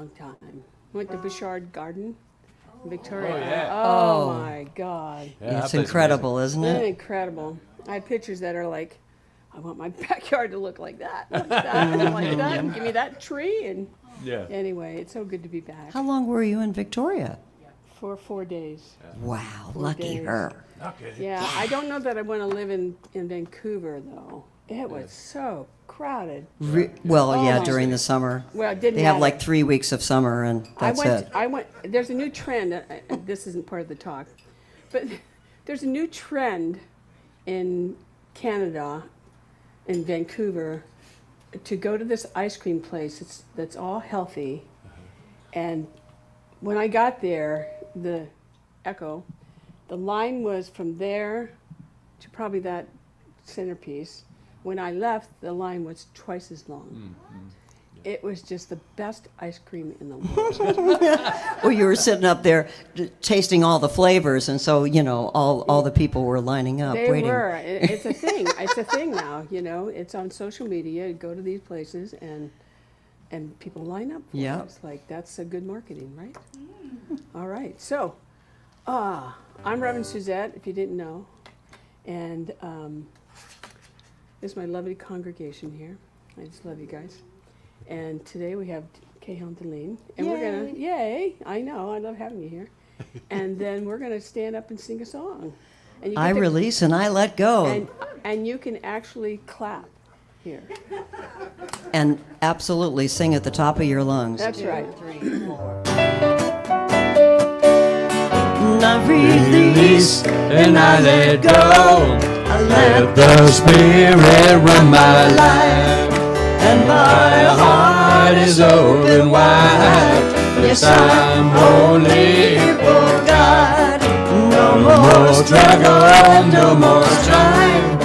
long time. Went to Bouchard Garden, Victoria. Oh, yeah. Oh my God. Yeah, It's incredible, isn't Isn't it it? incredible? I have pictures that are like, I want my backyard to look like that, like that, like that. And give me that tree. And Yeah. anyway, it's so good to be back How long were you in Victoria? for 4 days. Wow, 4 lucky days. her. Okay. Yeah, I don't know that I want to live in Vancouver though. It was so crowded. Well, Oh yeah, my during the summer. Well, it didn't They have matter. like 3 weeks of summer, and that's it. I went. There's a new trend. This isn't part of the talk, but there's a new trend in Canada, in Vancouver, to go to this ice cream place. That's all healthy, and when I got there, the line was from there to probably that centerpiece. When I left, the line was twice as long. It was just the best ice cream in the world. Well, you were sitting up there tasting all the flavors, and so, all the people were lining up, They waiting. were. It's a thing. It's a thing now. It's on social media. You go to these places and people line up for Yeah. it. It's like that's a good marketing, right? All right. So, I'm Reverend Suzette, if you didn't know, and this is my lovely congregation here. I just love you guys. And today we have Cahill Delene, and we're gonna yay! I know, I love having you here. And then we're gonna stand up and sing a song. And you I get to- release and I let go. and you can actually clap here. And absolutely sing at the top of your lungs. That's right. I release and I let go. I Let the Spirit run my life, and my heart is open wide. Yes, I'm only for God. no more struggle, no more strife.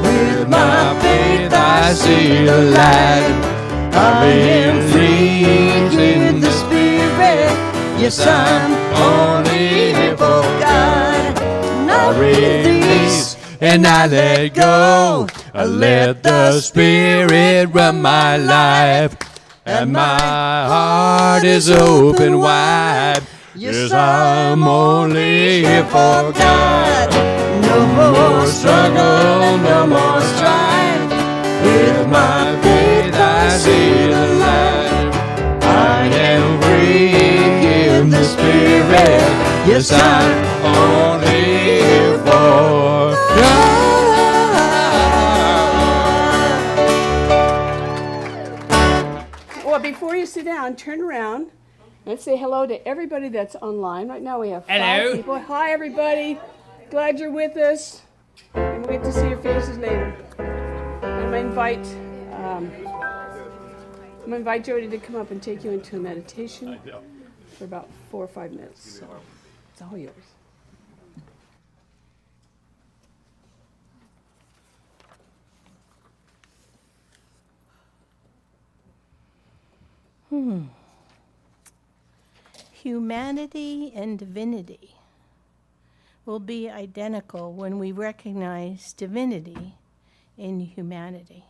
With my faith I see the light. I believe in the Spirit. Yes, I'm only for God. I release and I let go. I let the Spirit run my life, and my heart is open wide. Yes, I'm only here for God. No more struggle, no more strife. With my faith I see the light. I am free in the Spirit. Yes, I'm only here for God. Well, before you sit down, turn around. Let's say hello to everybody that's online. Right now we have 5 people. Hi, everybody. Glad you're with us. And we'll get to see your faces later. I'm going to invite Jody to come up and take you into a meditation for about 4 or 5 minutes. So it's all yours. Humanity and divinity will be identical when we recognize divinity in humanity.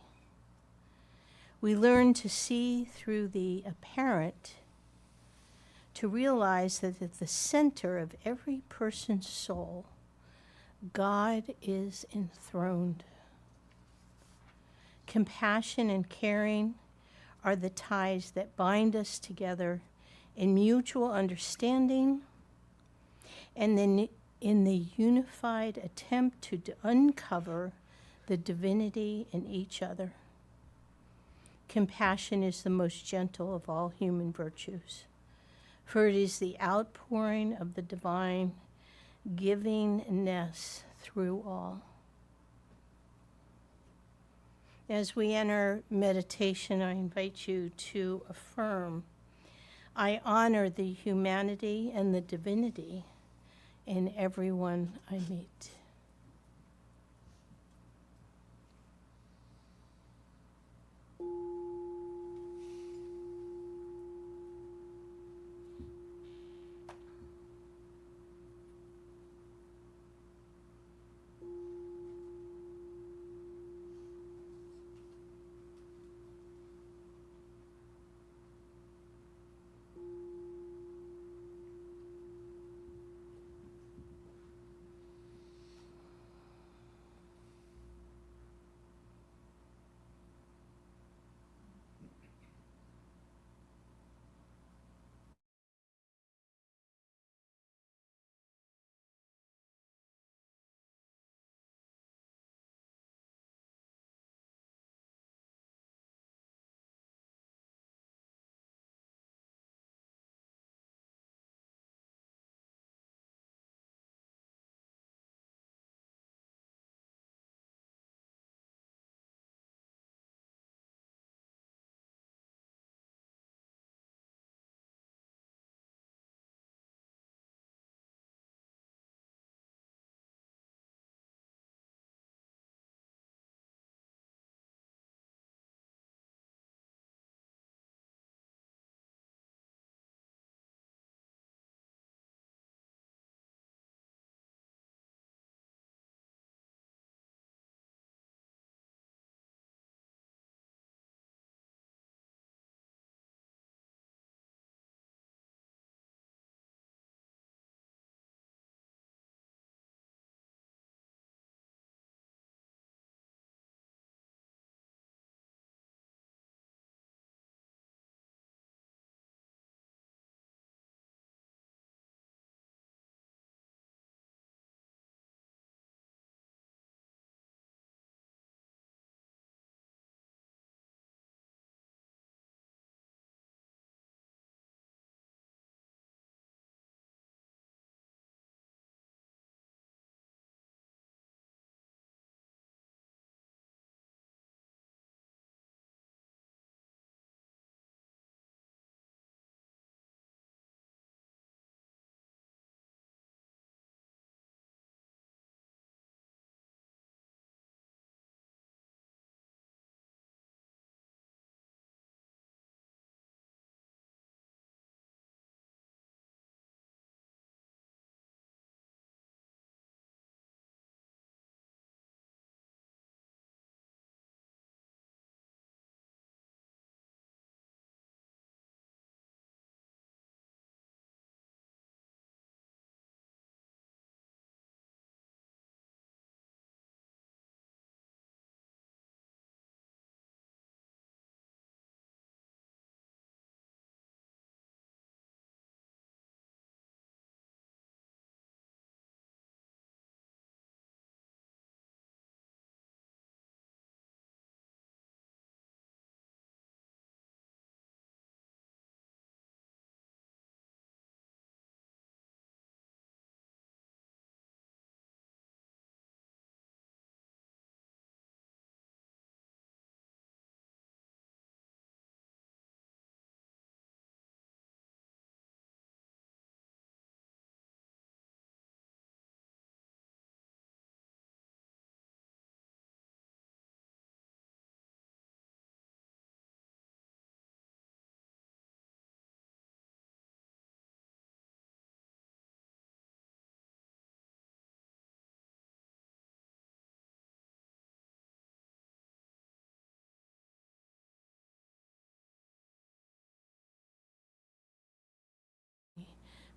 We learn to see through the apparent, to realize that at the center of every person's soul, God is enthroned. Compassion and caring are the ties that bind us together in mutual understanding, and then in the unified attempt to uncover the divinity in each other. Compassion is the most gentle of all human virtues, for it is the outpouring of the divine givingness through all. As we enter meditation, I invite you to affirm, I honor the humanity and the divinity in everyone I meet.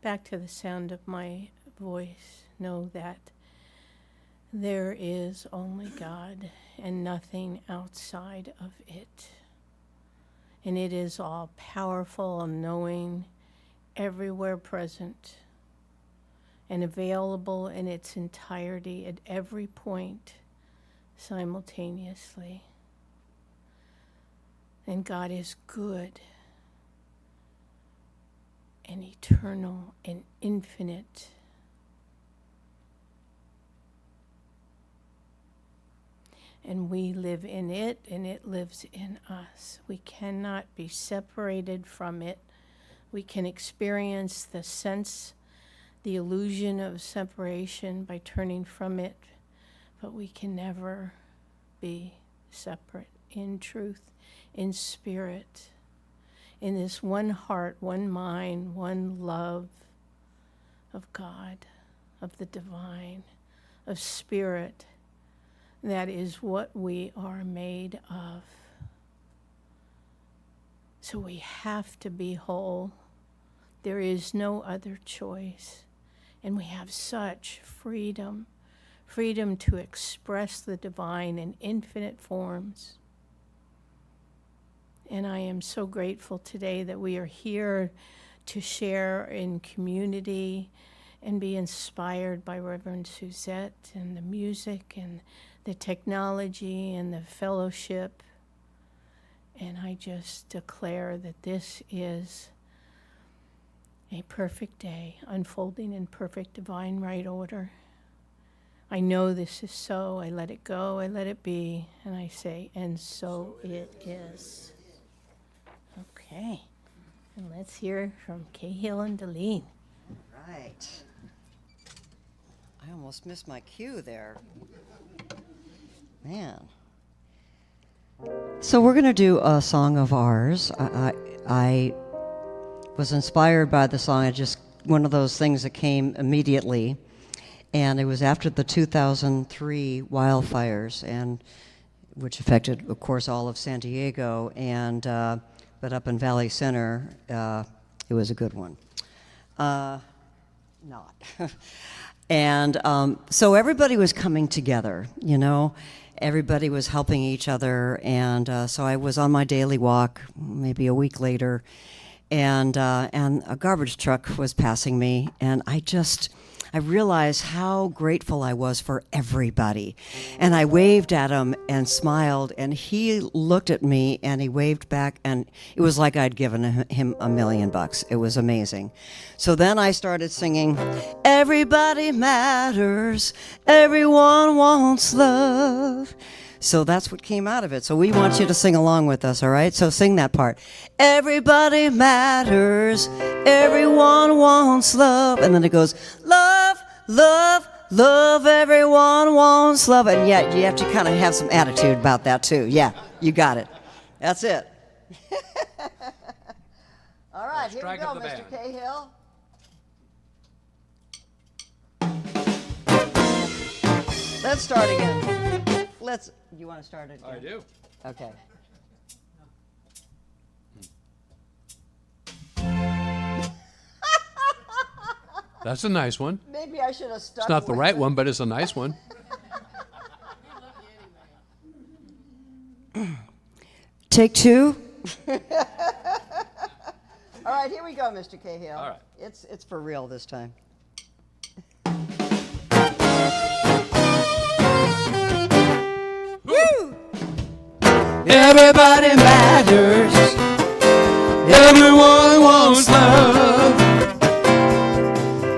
back to the sound of my voice, know that there is only God and nothing outside of it. And it is all powerful and knowing, everywhere present, and available in its entirety at every point simultaneously. And God is good and eternal and infinite. And we live in it, and it lives in us. We cannot be separated from it. We can experience the sense, the illusion of separation by turning from it, but we can never be separate in truth, in spirit, in this one heart, one mind, one love of God, of the divine, of spirit. That is what we are made of. So we have to be whole. There is no other choice. And we have such freedom, freedom to express the divine in infinite forms. And I am so grateful today that we are here to share in community and be inspired by Reverend Suzette and the music and the technology and the fellowship. And I just declare that this is a perfect day, unfolding in perfect divine right order. I know this is so. I let it go, I let it be, and I say, and so it is. Okay, and let's hear from Cahill and Delene. Right. I almost missed my cue there. Man. So we're going to do a song of ours. I was inspired by the song. It just one of those things that came immediately, and it was after the 2003 wildfires, and which affected, of course, all of San Diego. And but up in Valley Center, it was a good one. Not. And so everybody was coming together, you know. Everybody was helping each other, and so I was on my daily walk, maybe a week later, and a garbage truck was passing me, and I realized how grateful I was for everybody. And I waved at him and smiled, and he looked at me and he waved back, and it was like I'd given him $1 million. It was amazing. So then I started singing, "Everybody matters, everyone wants love." So that's what came out of it. So we want you to sing along with us, all right? So sing that part. Everybody matters, everyone wants love. And then it goes, love, love, love, everyone wants love. And yet you have to kind of have some attitude about that too. Yeah, you got it. That's it. All right, here we go, Mr. Cahill. Let's start again. You want to start it again? I do. Okay. That's a nice one. Maybe I should have stuck It's not the with right it. one, but it's a nice one. Take two. All right, here we go, Mr. Cahill. All right. It's for real this time. Woo! Everybody matters. Everyone wants love.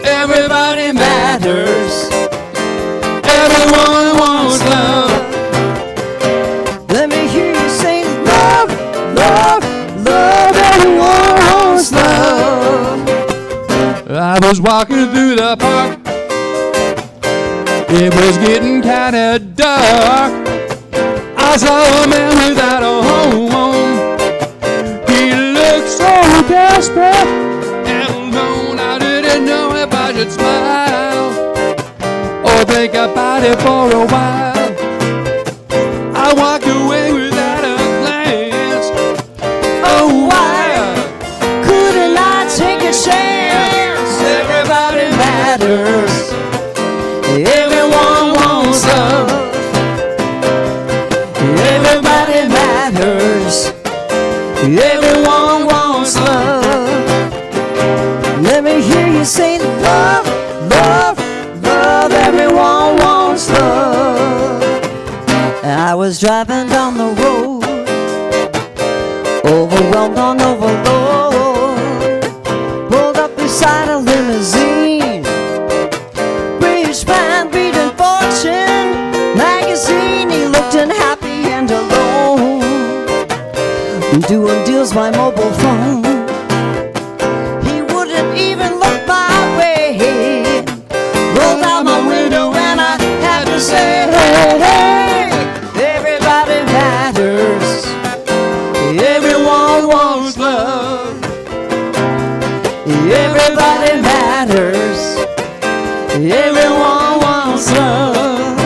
Everybody matters. Everyone wants love. Let me hear you sing, love, love, love, everyone wants love. I was walking through the park. It was getting kinda dark. I saw a man without a home. He looked so desperate and alone. I didn't know if I should smile or think about it for a while. I walked away without a glance. Oh, why couldn't I take a chance? matters. Everyone wants love. Everybody matters. Everyone wants love. Let me hear you say love, love, love. Everyone wants love. I was driving down the road, overwhelmed on overload. Pulled up beside a limousine. British man reading Fortune magazine. He looked unhappy and alone, doing deals by mobile phone. He wouldn't even look my way. Rolled out my window and I had to say, hey, hey, everybody matters. Everyone wants love. Everybody matters. Everyone wants love.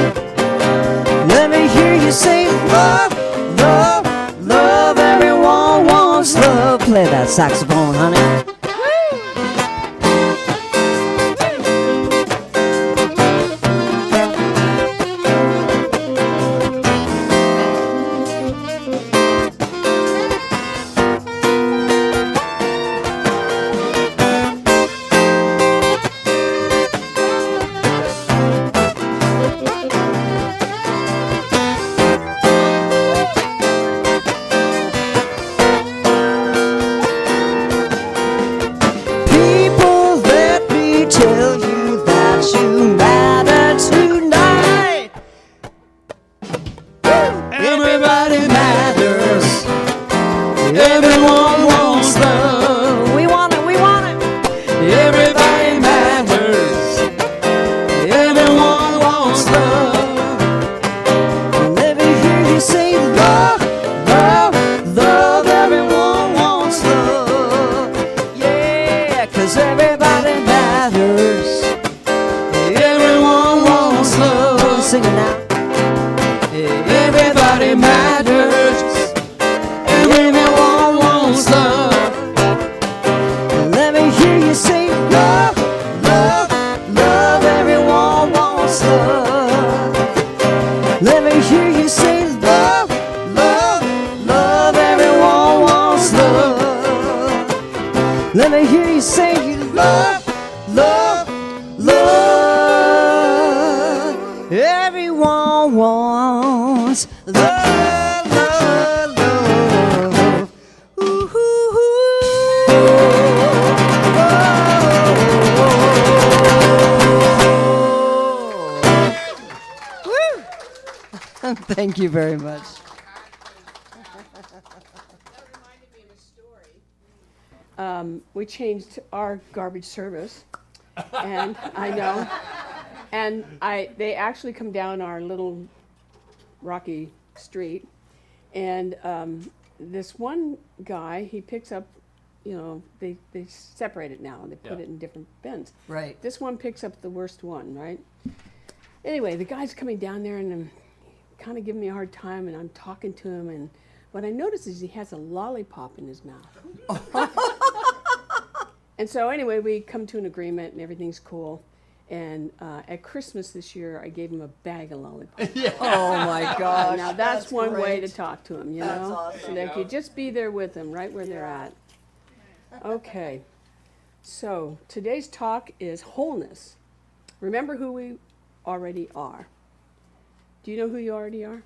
Let me hear you say love, love, love. Everyone wants love. Play that saxophone, honey. People, let me tell you that you matter tonight. Everybody matters. Everyone wants love. We want it, we want it. Everybody matters. Everyone wants love. Let me hear you say love, love, love. Everyone wants love. Yeah, 'cause everybody matters. Everyone wants love. Sing it now. Everybody matters. Everyone wants love. Let me hear you say love, love, love. Everyone wants love. Let me hear you say love, love, love. Everyone wants love. Let me hear you say you love, love, love. Everyone wants love, love, love. Ooh, ooh, ooh. Woo. Thank you very much. We changed our garbage service, and I know, and they actually come down our little rocky street, and this one guy, he picks up, they separate it now, they put it in different bins. Right. This one picks up the worst one, right? Anyway, the guy's coming down there and kind of giving me a hard time, and I'm talking to him, and what I notice is he has a lollipop in his mouth. And so anyway, we come to an agreement and everything's cool. And at Christmas this year, I gave him a bag of lollipops. Oh my gosh. Now that's one way to great. talk to him, That's know? awesome. So they could just be there with them, right where they're at. Okay. So today's talk is wholeness. Remember who we already are. Do you know who you already are?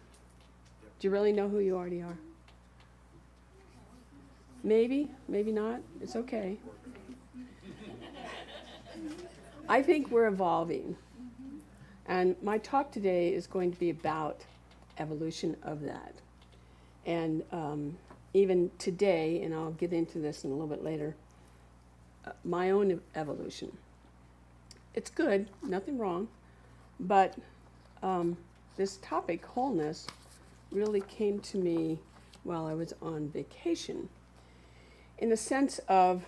Do you really know who you already are? Maybe, maybe not. It's okay. I think we're evolving. And my talk today is going to be about evolution of that. And even today, and I'll get into this in a little bit later, my own evolution. It's good, nothing wrong, but this topic, wholeness, really came to me while I was on vacation. In the sense of,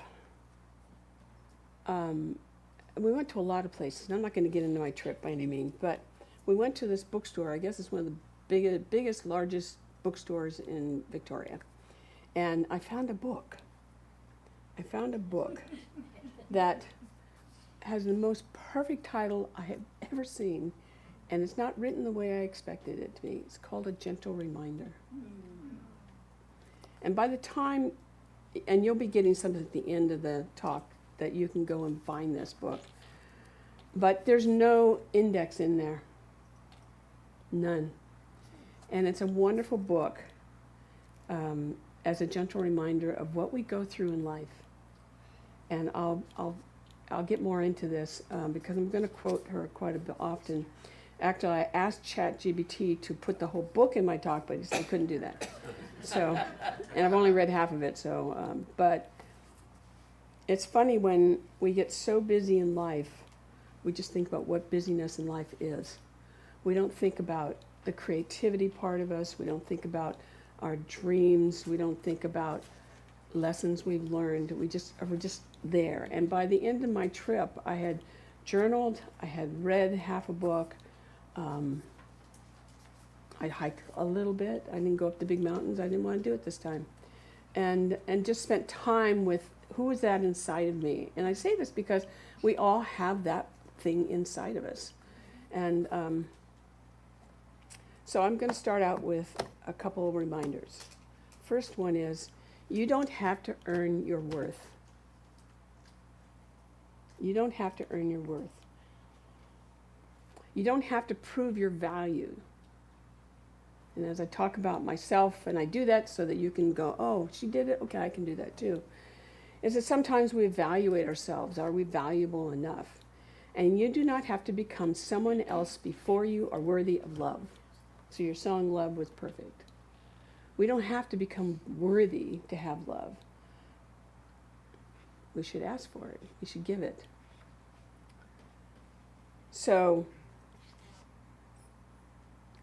we went to a lot of places, and I'm not going to get into my trip by any means, but we went to this bookstore. I guess it's one of the biggest, largest bookstores in Victoria. And I found a book. that has the most perfect title I have ever seen, and it's not written the way I expected it to be. It's called A Gentle Reminder. And by the time, and you'll be getting something at the end of the talk that you can go and find this book, but there's no index in there. None. And it's a wonderful book as a gentle reminder of what we go through in life. And I'll get more into this because I'm going to quote her quite a bit often. Actually, I asked ChatGPT to put the whole book in my talk, but he said I couldn't do that. So, and I've only read half of it. So, but it's funny when we get so busy in life, we just think about what busyness in life is. We don't think about the creativity part of us. We don't think about our dreams. We don't think about lessons we've learned. We're just there. And by the end of my trip, I had journaled, I had read half a book. I hiked a little bit. I didn't go up the big mountains. I didn't want to do it this time. And just spent time with who is that inside of me. And I say this because we all have that thing inside of us. And so I'm going to start out with a couple of reminders. First one is, you don't have to earn your worth. You don't have to earn your worth. You don't have to prove your value. And as I talk about myself, and I do that so that you can go, oh, she did it, okay, I can do that too, is that sometimes we evaluate ourselves. Are we valuable enough? And you do not have to become someone else before you are worthy of love. So your song, Love, was perfect. We don't have to become worthy to have love. We should ask for it. We should give it. So,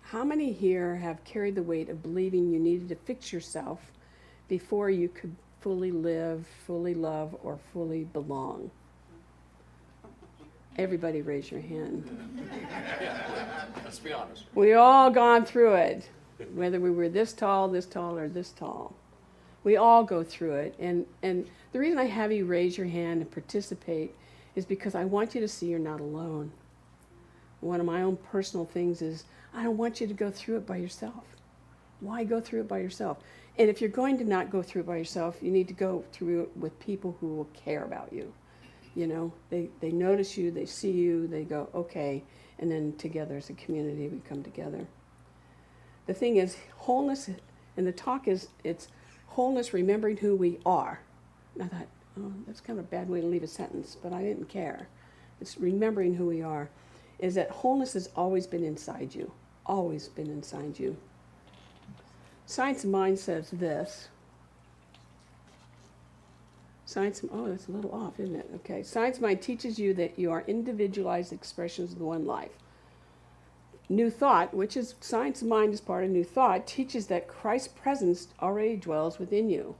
how many here have carried the weight of believing you needed to fix yourself before you could fully live, fully love, or fully belong? Everybody raise your hand. Let's be honest. We all gone through it, whether we were this tall, or this tall. We all go through it. And the reason I have you raise your hand and participate is because I want you to see you're not alone. One of my own personal things is, I don't want you to go through it by yourself. Why go through it by yourself? And if you're going to not go through it by yourself, you need to go through it with people who will care about you. You know, they notice you, they see you, they go, okay, and then together as a community we come together. The thing is, wholeness, and the talk is, it's wholeness, remembering who we are. And I thought, oh, that's kind of a bad way to leave a sentence, but I didn't care. It's remembering who we are, is that wholeness has always been inside you, always been inside you. Science of Mind says this. Oh, that's a little off, isn't it? Okay. Science of Mind teaches you that you are individualized expressions of the one life. New Thought, which is Science of Mind is part of New Thought, teaches that Christ's presence already dwells within you.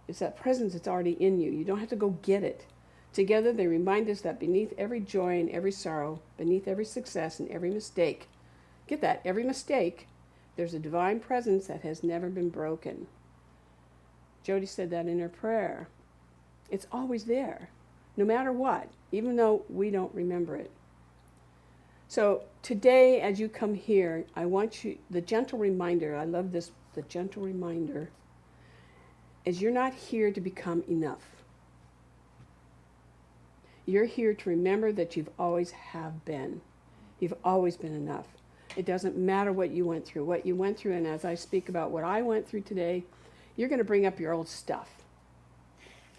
It's that presence that's already in you. You don't have to go get it. Together they remind us that beneath every joy and every sorrow, beneath every success and every mistake, get that, every mistake, there's a divine presence that has never been broken. Jody said that in her prayer. It's always there, no matter what, even though we don't remember it. So today, as you come here, I want you, the gentle reminder, I love this, the gentle reminder, is you're not here to become enough. You're here to remember that you've always have been. You've always been enough. It doesn't matter what you went through, and as I speak about what I went through today, you're going to bring up your old stuff.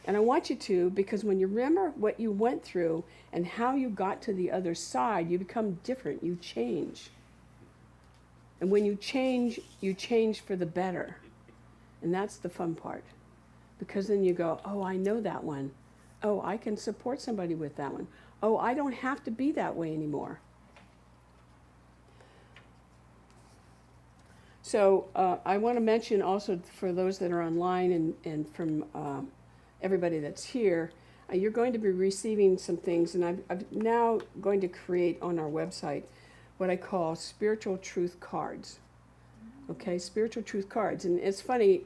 And I want you to, because when you remember what you went through and how you got to the other side, you become different, you change. And when you change for the better. And that's the fun part. Because then you go, oh, I know that one. Oh, I can support somebody with that one. Oh, I don't have to be that way anymore. So I want to mention also for those that are online and from everybody that's here, you're going to be receiving some things, and I'm now going to create on our website what I call spiritual truth cards. Okay, spiritual truth cards. And it's funny,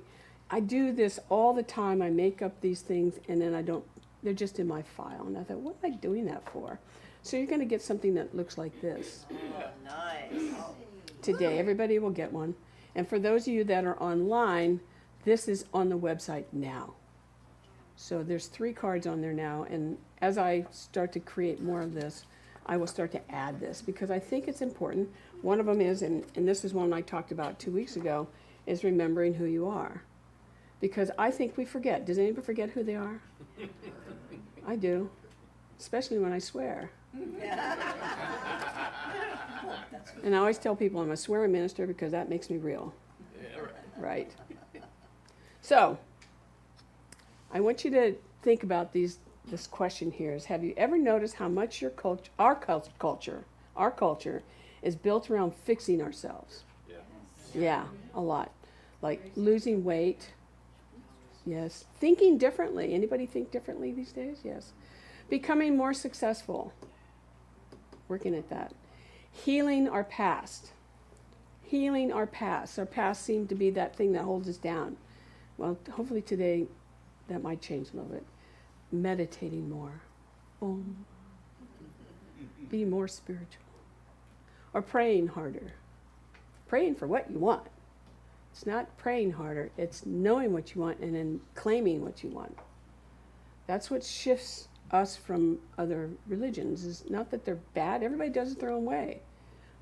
I do this all the time. I make up these things and then I don't they're just in my file. And I thought, what am I doing that for? So you're going to get something that looks like this. Nice. Today, everybody will get one. And for those of you that are online, this is on the website now. So there's 3 cards on there now, and as I start to create more of this, I will start to add this because I think it's important. One of them is, and this is one I talked about 2 weeks ago, is remembering who you are. Because I think we forget. Does anybody forget who they are? I do, especially when I swear. And I always tell people I'm a swearing minister because that makes me real. Yeah, Right. So, I want you to think about this question here is, have you ever noticed how much our culture is built around fixing ourselves? Yeah. Yeah, a lot. Like losing weight. Yes. Thinking differently. Anybody think differently these days? Yes. Becoming more successful. Working at that. Healing our past. Healing our past. Our past seemed to be that thing that holds us down. Well, hopefully today that might change a little bit. Meditating more. Be more spiritual. Or praying harder. Praying for what you want. It's not praying harder. It's knowing what you want and then claiming what you want. That's what shifts us from other religions. It's not that they're bad. Everybody does it their own way.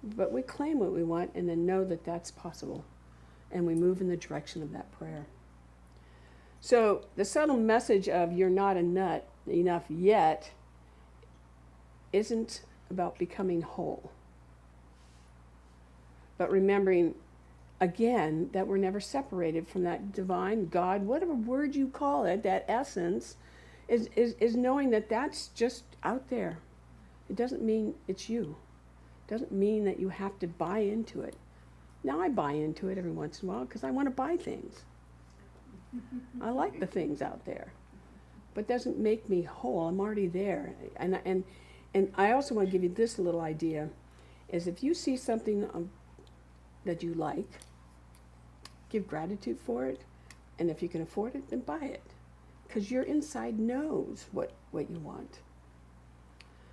But we claim what we want and then know that that's possible. And we move in the direction of that prayer. So the subtle message of you're not enough yet isn't about becoming whole. But remembering, again, that we're never separated from that divine God, whatever word you call it, that essence, is knowing that that's just out there. It doesn't mean it's you. It doesn't mean that you have to buy into it. Now I buy into it every once in a while because I want to buy things. I like the things out there. But it doesn't make me whole. I'm already there. And I also want to give you this little idea, is if you see something that you like, give gratitude for it, and if you can afford it, then buy it. Because your inside knows what you want.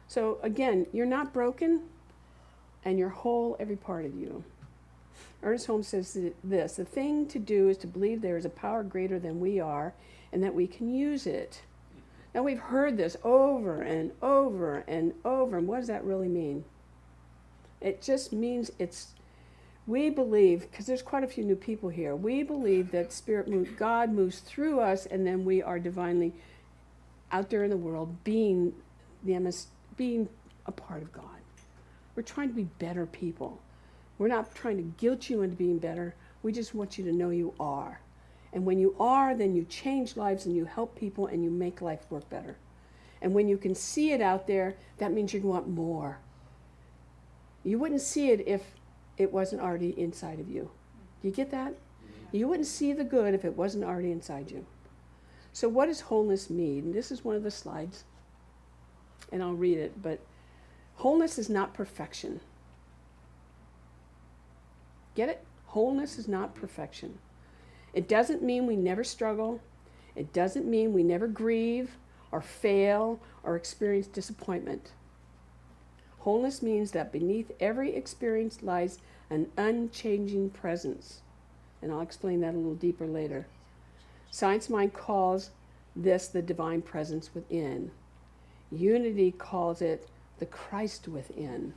So again, you're not broken, and you're whole, every part of you. Ernest Holmes says this, the thing to do is to believe there is a power greater than we are, and that we can use it. Now we've heard this over and over and over, and what does that really mean? It just means we believe, because there's quite a few new people here, we believe that God moves through us, and then we are divinely out there in the world being a part of God. We're trying to be better people. We're not trying to guilt you into being better. We just want you to know you are. And when you are, then you change lives and you help people and you make life work better. And when you can see it out there, that means you want more. You wouldn't see it if it wasn't already inside of you. Do you get that? You wouldn't see the good if it wasn't already inside you. So what does wholeness mean? This is one of the slides, and I'll read it, but wholeness is not perfection. Get it? Wholeness is not perfection. It doesn't mean we never struggle. It doesn't mean we never grieve or fail or experience disappointment. Wholeness means that beneath every experience lies an unchanging presence. And I'll explain that a little deeper later. Science Mind calls this the divine presence within. Unity calls it the Christ within.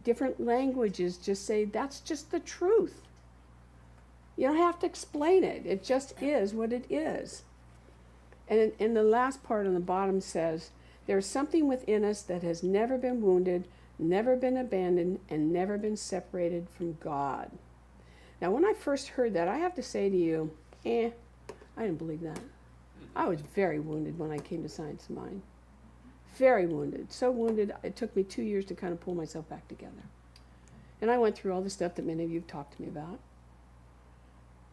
Different languages just say that's just the truth. You don't have to explain it. It just is what it is. And in the last part on the bottom says, there's something within us that has never been wounded, never been abandoned, and never been separated from God. Now, when I first heard that, I have to say to you, I didn't believe that. I was very wounded when I came to Science Mind. Very wounded. So wounded, it took me 2 years to kind of pull myself back together. And I went through all the stuff that many of you have talked to me about.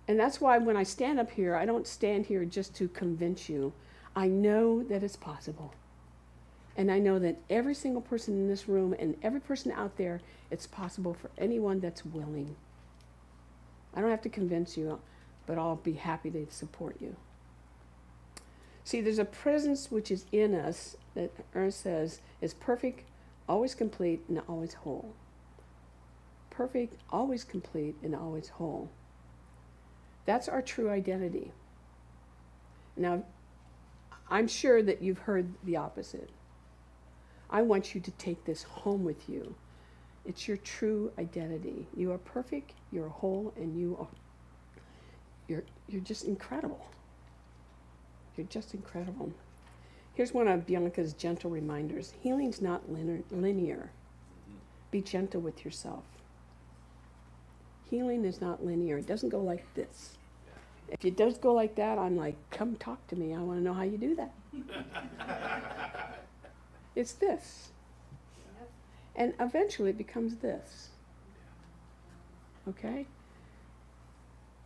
And that's why when I stand up here, I don't stand here just to convince you. I know that it's possible. And I know that every single person in this room and every person out there, it's possible for anyone that's willing. I don't have to convince you, but I'll be happy to support you. See, there's a presence which is in us that Ernst says is perfect, always complete, and always whole. Perfect, always complete, and always whole. That's our true identity. Now, I'm sure that you've heard the opposite. I want you to take this home with you. It's your true identity. You are perfect, you're whole, and you're just incredible. You're just incredible. Here's one of Bianca's gentle reminders. Healing's not linear. Be gentle with yourself. Healing is not linear. It doesn't go like this. If it does go like that, I'm like, come talk to me. I want to know how you do that. It's this. And eventually it becomes this. Okay?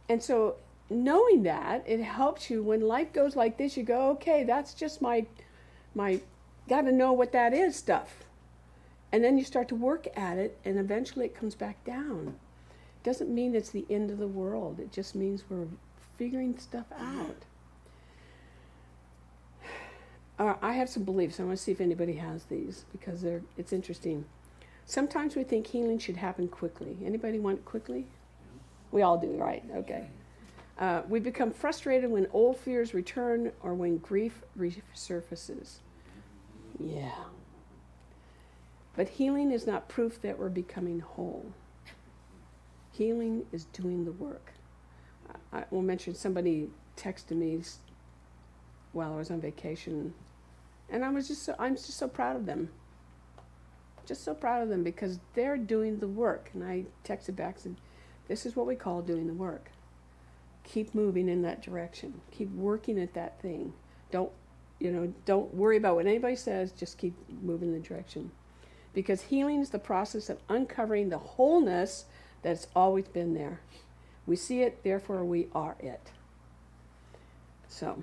And so knowing that, it helps you when life goes like this, you go, okay, that's just my got to know what that is stuff. And then you start to work at it, and eventually it comes back down. It doesn't mean it's the end of the world. It just means we're figuring stuff out. I have some beliefs. I want to see if anybody has these, because it's interesting. Sometimes we think healing should happen quickly. Anybody want it quickly? We all do, right? Okay. We become frustrated when old fears return or when grief resurfaces. Yeah. But healing is not proof that we're becoming whole. Healing is doing the work. I will mention somebody texted me while I was on vacation, and I'm just so proud of them. Just so proud of them because they're doing the work. And I texted back and said, this is what we call doing the work. Keep moving in that direction. Keep working at that thing. Don't worry about what anybody says. Just keep moving in the direction. Because healing is the process of uncovering the wholeness that's always been there. We see it, therefore we are it. So.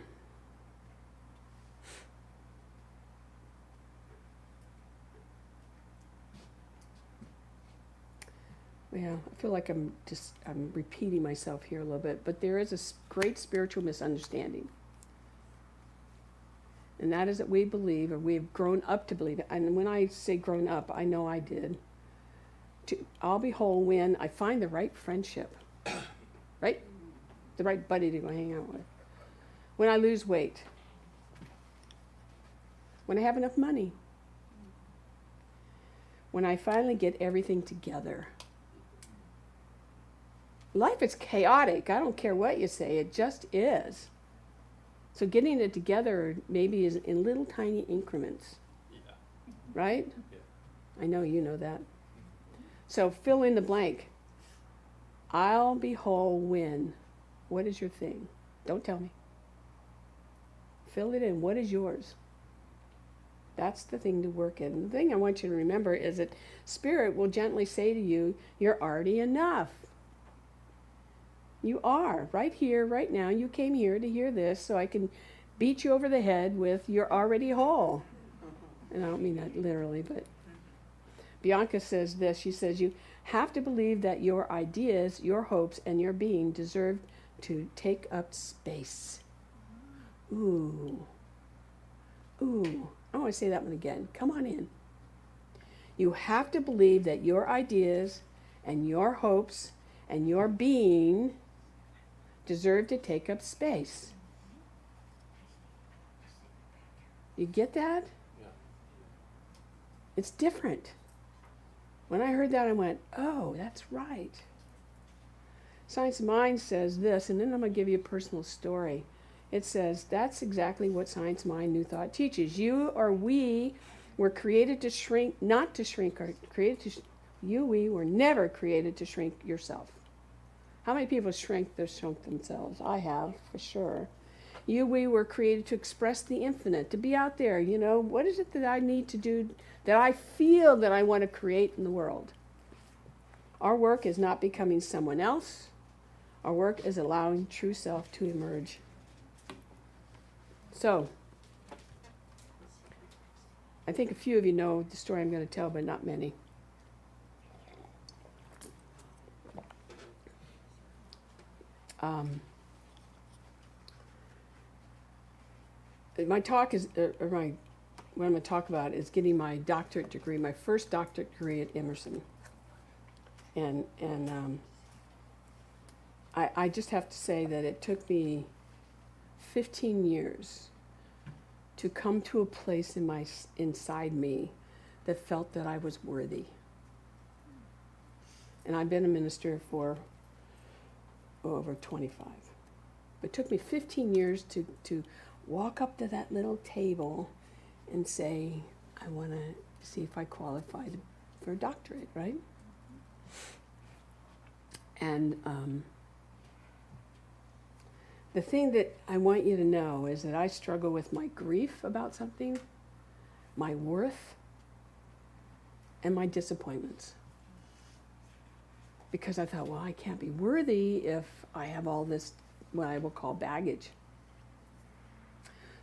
Yeah, I feel like I'm repeating myself here a little bit, but there is a great spiritual misunderstanding. And that is that we believe, or we've grown up to believe it. And when I say grown up, I know I did. I'll be whole when I find the right friendship, right? The right buddy to go hang out with. When I lose weight. When I have enough money. When I finally get everything together. Life is chaotic. I don't care what you say. It just is. So getting it together maybe is in little tiny increments. Yeah. Right? Yeah. I know you know that. So fill in the blank. I'll be whole when. What is your thing? Don't tell me. Fill it in. What is yours? That's the thing to work in. And the thing I want you to remember is that Spirit will gently say to you, you're already enough. You are, right here, right now. You came here to hear this, so I can beat you over the head with you're already whole. And I don't mean that literally, but Bianca says this. She says, you have to believe that your ideas, your hopes, and your being deserve to take up space. Ooh. Ooh. I want to say that one again. Come on in. You have to believe that your ideas and your hopes and your being deserve to take up space. You get that? Yeah. It's different. When I heard that, I went, oh, that's right. Science of Mind says this, and then I'm going to give you a personal story. It says, that's exactly what Science, Mind, New Thought teaches. You or we were created to shrink, not to shrink, or created to, we were never created to shrink yourself. How many people shrunk themselves? I have, for sure. We were created to express the infinite, to be out there, what is it that I need to do, that I feel that I want to create in the world? Our work is not becoming someone else. Our work is allowing true self to emerge. So, I think a few of you know the story I'm going to tell, but not many. my talk is, or my, what I'm going to talk about is getting my doctorate degree, my first doctorate degree at Emerson. And I just have to say that it took me 15 years to come to a place inside me that felt that I was worthy. And I've been a minister for over 25. It took me 15 years to walk up to that little table and say, I want to see if I qualified for a doctorate, right? And the thing that I want you to know is that I struggle with my grief about something, my worth, and my disappointments. Because I thought, well, I can't be worthy if I have all this, what I will call baggage.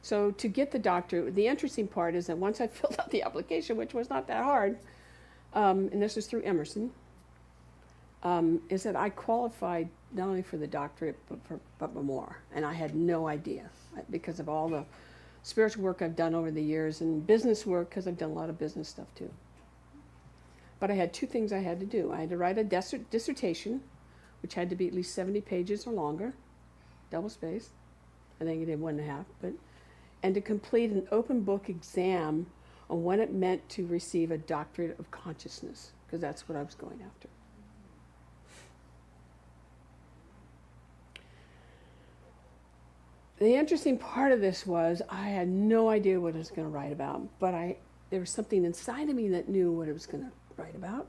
So to get the doctorate, the interesting part is that once I filled out the application, which was not that hard, and this was through Emerson, is that I qualified not only for the doctorate, but more. And I had no idea because of all the spiritual work I've done over the years and business work, because I've done a lot of business stuff too. But I had two things I had to do. I had to write a dissertation, which had to be at least 70 pages or longer, double spaced. I think I did 1.5, and to complete an open book exam on what it meant to receive a doctorate of consciousness, because that's what I was going after. The interesting part of this was I had no idea what I was going to write about, but there was something inside of me that knew what I was going to write about.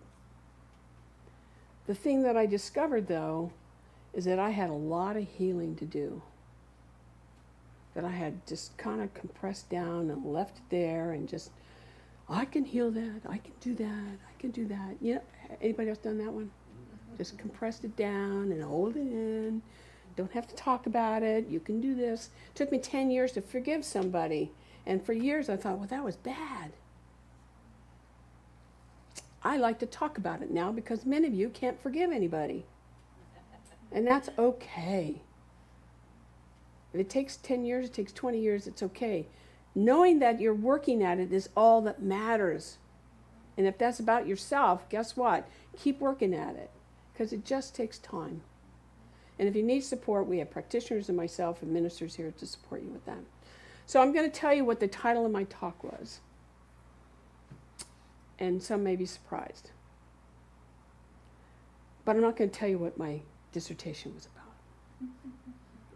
The thing that I discovered, though, is that I had a lot of healing to do. That I had just kind of compressed down and left it there and just, I can heal that, I can do that, I can do that. You know, anybody else done that one? Just compressed it down and hold it in. Don't have to talk about it. You can do this. It took me 10 years to forgive somebody. And for years I thought, well, that was bad. I like to talk about it now because many of you can't forgive anybody. And that's okay. If it takes 10 years, it takes 20 years, it's okay. Knowing that you're working at it is all that matters. And if that's about yourself, guess what? Keep working at it because it just takes time. And if you need support, we have practitioners and myself and ministers here to support you with that. So I'm going to tell you what the title of my talk was. And some may be surprised. But I'm not going to tell you what my dissertation was about.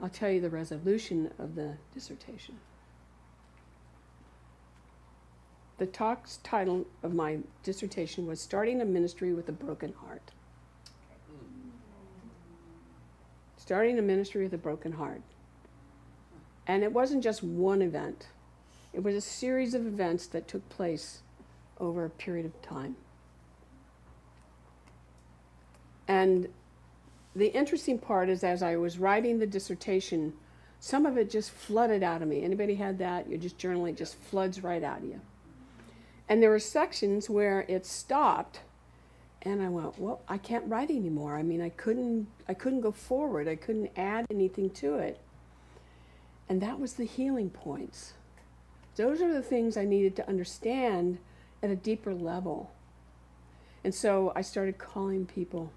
I'll tell you the resolution of the dissertation. The talk's title of my dissertation was Starting a Ministry with a Broken Heart. Starting a ministry with a broken heart. And it wasn't just one event. It was a series of events that took place over a period of time. And the interesting part is as I was writing the dissertation, some of it just flooded out of me. Anybody had that? You're just journaling, it just floods right out of you. And there were sections where it stopped and I went, well, I can't write anymore. I mean, I couldn't go forward. I couldn't add anything to it. And that was the healing points. Those are the things I needed to understand at a deeper level. And so I started calling people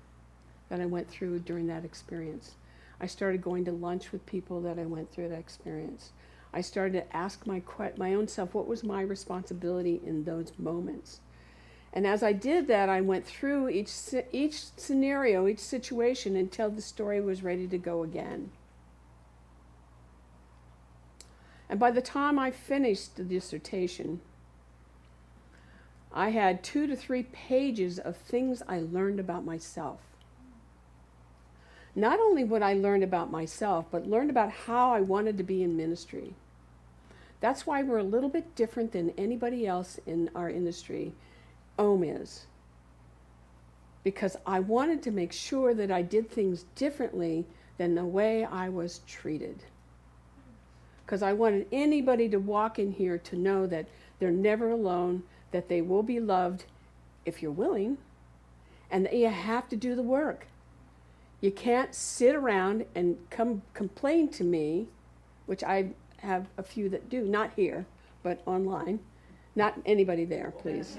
that I went through during that experience. I started going to lunch with people that I went through that experience. I started to ask my own self, what was my responsibility in those moments? And as I did that, I went through each scenario, each situation, until the story was ready to go again. And by the time I finished the dissertation, I had 2 to 3 pages of things I learned about myself. Not only what I learned about myself, but learned about how I wanted to be in ministry. That's why we're a little bit different than anybody else in our industry. OM is. Because I wanted to make sure that I did things differently than the way I was treated. Because I wanted anybody to walk in here to know that they're never alone, that they will be loved if you're willing, and that you have to do the work. You can't sit around and complain to me, which I have a few that do, not here, but online. Not anybody there, please.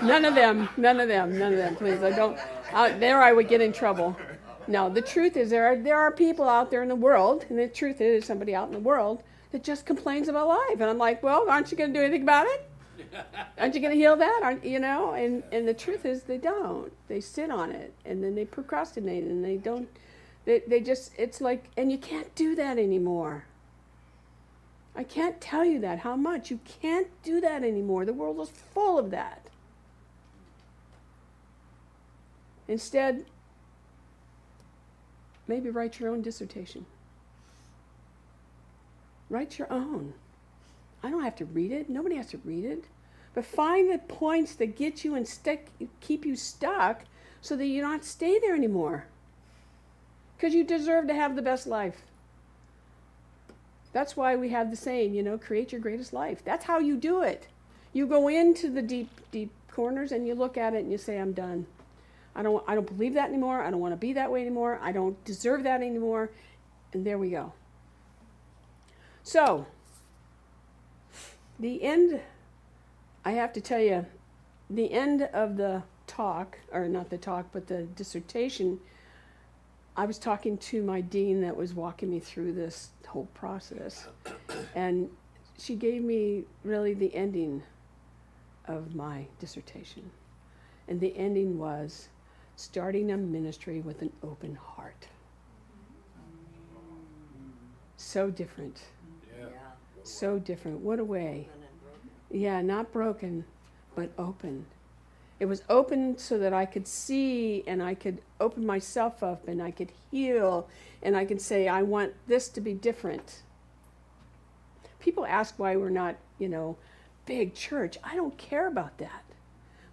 None of them, please. There I would get in trouble. No, the truth is there are people out there in the world, and the truth is somebody out in the world that just complains about life. And I'm like, well, aren't you going to do anything about it? Aren't you going to heal that? And the truth is they don't. They sit on it, and then they procrastinate, and they don't, they just, it's like, and you can't do that anymore. I can't tell you that, how much. You can't do that anymore. The world is full of that. Instead, maybe write your own dissertation. Write your own. I don't have to read it. Nobody has to read it. But find the points that get you and keep you stuck so that you don't stay there anymore. Because you deserve to have the best life. That's why we have the saying, create your greatest life. That's how you do it. You go into the deep, deep corners and you look at it and you say, I'm done. I don't believe that anymore. I don't want to be that way anymore. I don't deserve that anymore. And there we go. So, the end, I have to tell you, the end of the talk, or not the talk, but the dissertation, I was talking to my dean that was walking me through this whole process. And she gave me really the ending of my dissertation. And the ending was starting a ministry with an open heart. So different. Yeah. So different. What a way. Yeah, not broken, but open. It was open so that I could see and I could open myself up and I could heal and I could say, I want this to be different. People ask why we're not, big church. I don't care about that.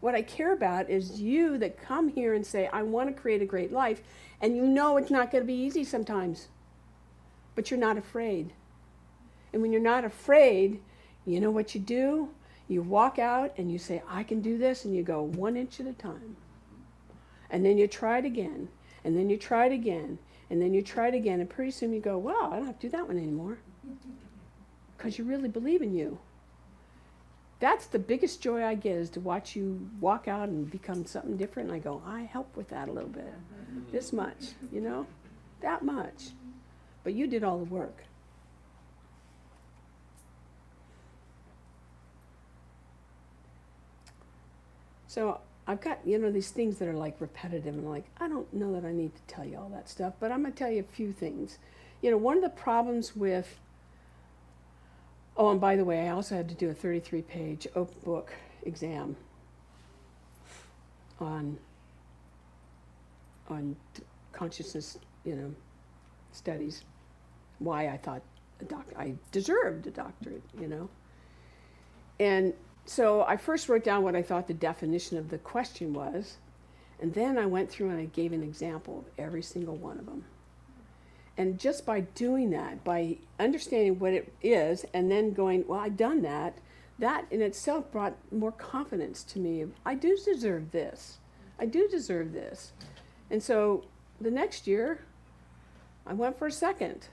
What I care about is you that come here and say, I want to create a great life, and it's not going to be easy sometimes, but you're not afraid. And when you're not afraid, you know what you do? You walk out and you say, I can do this, and you go 1 inch at a time. And then you try it again, and then you try it again, and then you try it again, and pretty soon you go, wow, I don't have to do that one anymore. Because you really believe in you. That's the biggest joy I get, is to watch you walk out and become something different. And I go, I help with that a little bit. This much, that much. But you did all the work. So I've got, these things that are like repetitive, and like, I don't know that I need to tell you all that stuff, but I'm going to tell you a few things. One of the problems with, oh, and by the way, I also had to do a 33-page open book exam on consciousness, studies, why I thought I deserved a doctorate, And so I first wrote down what I thought the definition of the question was, and then I went through and I gave an example of every single one of them. And just by doing that, by understanding what it is, and then going, well, I've done that, that in itself brought more confidence to me. I do deserve this. I do deserve this. And so the next year, I went for a second.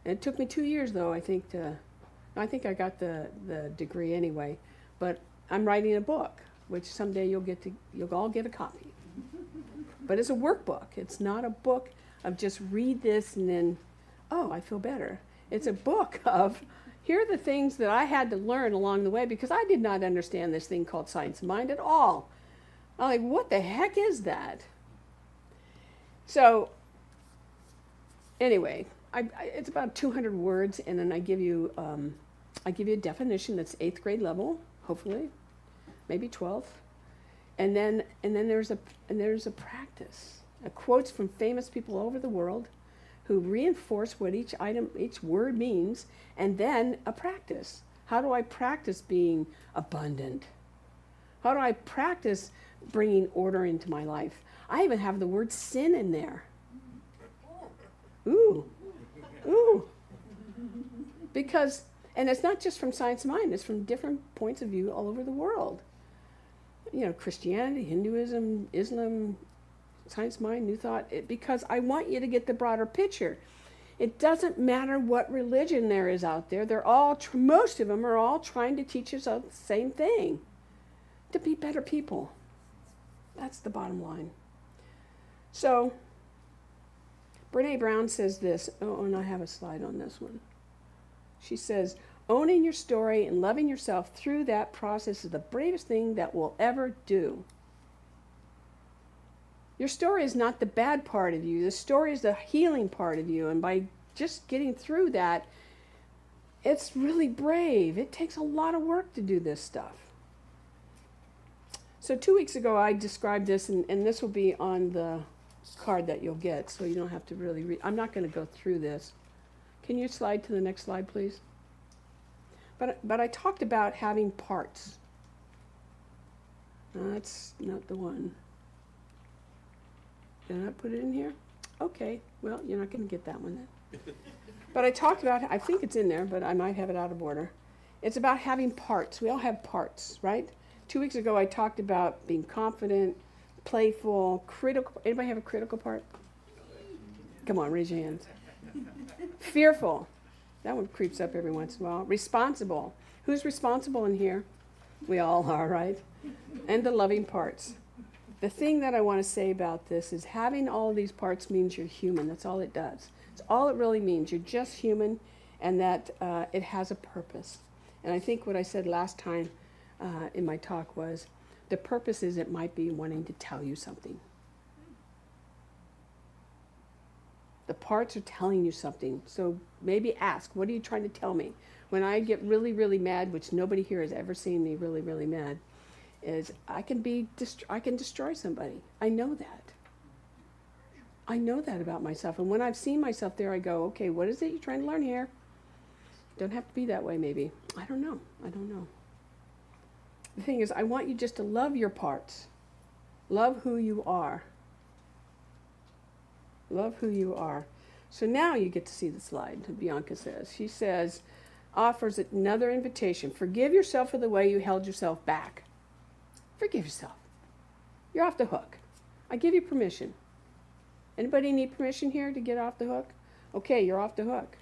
And it took me 2 years, though, I think I got the degree anyway. But I'm writing a book, which someday you'll all get a copy. But it's a workbook. It's not a book of just read this and then, oh, I feel better. It's a book of, here are the things that I had to learn along the way, because I did not understand this thing called science of mind at all. I'm like, what the heck is that? So, anyway, it's about 200 words, and then I give you a definition that's 8th grade level, hopefully, maybe 12th, and then there's a practice. Quotes from famous people all over the world who reinforce what each word means, and then a practice. How do I practice being abundant? How do I practice bringing order into my life? I even have the word sin in there. Ooh. Because, and it's not just from science of mind, it's from different points of view all over the world. Christianity, Hinduism, Islam, science, mind, new thought, because I want you to get the broader picture. It doesn't matter what religion there is out there. They're all, most of them are all trying to teach us the same thing. To be better people. That's the bottom line. So, Brene Brown says this. Oh, and I have a slide on this one. She says, owning your story and loving yourself through that process is the bravest thing that we'll ever do. Your story is not the bad part of you. The story is the healing part of you. And by just getting through that, it's really brave. It takes a lot of work to do this stuff. So 2 weeks ago, I described this, and this will be on the card that you'll get, so you don't have to really read. I'm not going to go through this. Can you slide to the next slide, please? But I talked about having parts. No, that's not the one. Did I put it in here? Okay, well, you're not going to get that one then. But I talked about, I think it's in there, but I might have it out of order. It's about having parts. We all have parts, right? 2 weeks ago, I talked about being confident, playful, critical. Anybody have a critical part? Come on, raise your hands. Fearful. That one creeps up every once in a while. Responsible. Who's responsible in here? We all are, right? And the loving parts. The thing that I want to say about this is having all of these parts means you're human. That's all it does. It's all it really means. You're just human, and that it has a purpose. And I think what I said last time in my talk was, the purpose is it might be wanting to tell you something. The parts are telling you something. So maybe ask, what are you trying to tell me? When I get really, really mad, which nobody here has ever seen me really, really mad, is I can destroy somebody. I know that. I know that about myself. And when I've seen myself there, I go, okay, what is it you're trying to learn here? Don't have to be that way, maybe. I don't know. The thing is, I want you just to love your parts. Love who you are. Love who you are. So now you get to see the slide, Bianca says. She says, offers another invitation. Forgive yourself for the way you held yourself back. Forgive yourself. You're off the hook. I give you permission. Anybody need permission here to get off the hook? Okay, you're off the hook.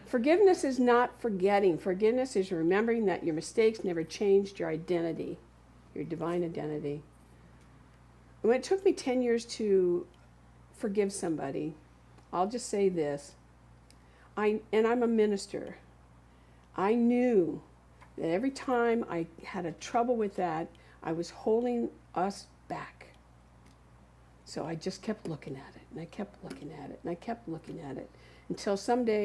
Forgiveness is not forgetting. Forgiveness is remembering that your mistakes never changed your identity, your divine identity. When it took me 10 years to forgive somebody, I'll just say this, and I'm a minister, I knew that every time I had a trouble with that, I was holding us back. So I just kept looking at it, and I kept looking at it, and I kept looking at it, until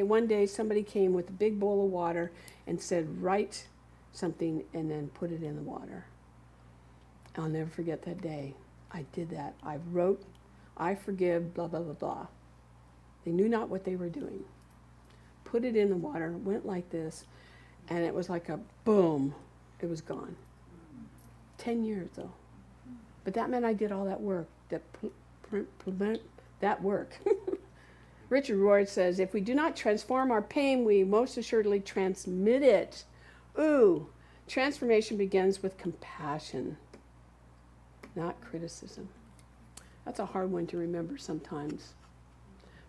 one day, somebody came with a big bowl of water and said, write something and then put it in the water. I'll never forget that day. I did that. I wrote, I forgive, blah, blah, blah, blah. They knew not what they were doing. Put it in the water, went like this, and it was like a boom. It was gone. 10 years, though. But that meant I did all that work, that work. Richard Rohr says, if we do not transform our pain, we most assuredly transmit it. Ooh, transformation begins with compassion, not criticism. That's a hard one to remember sometimes.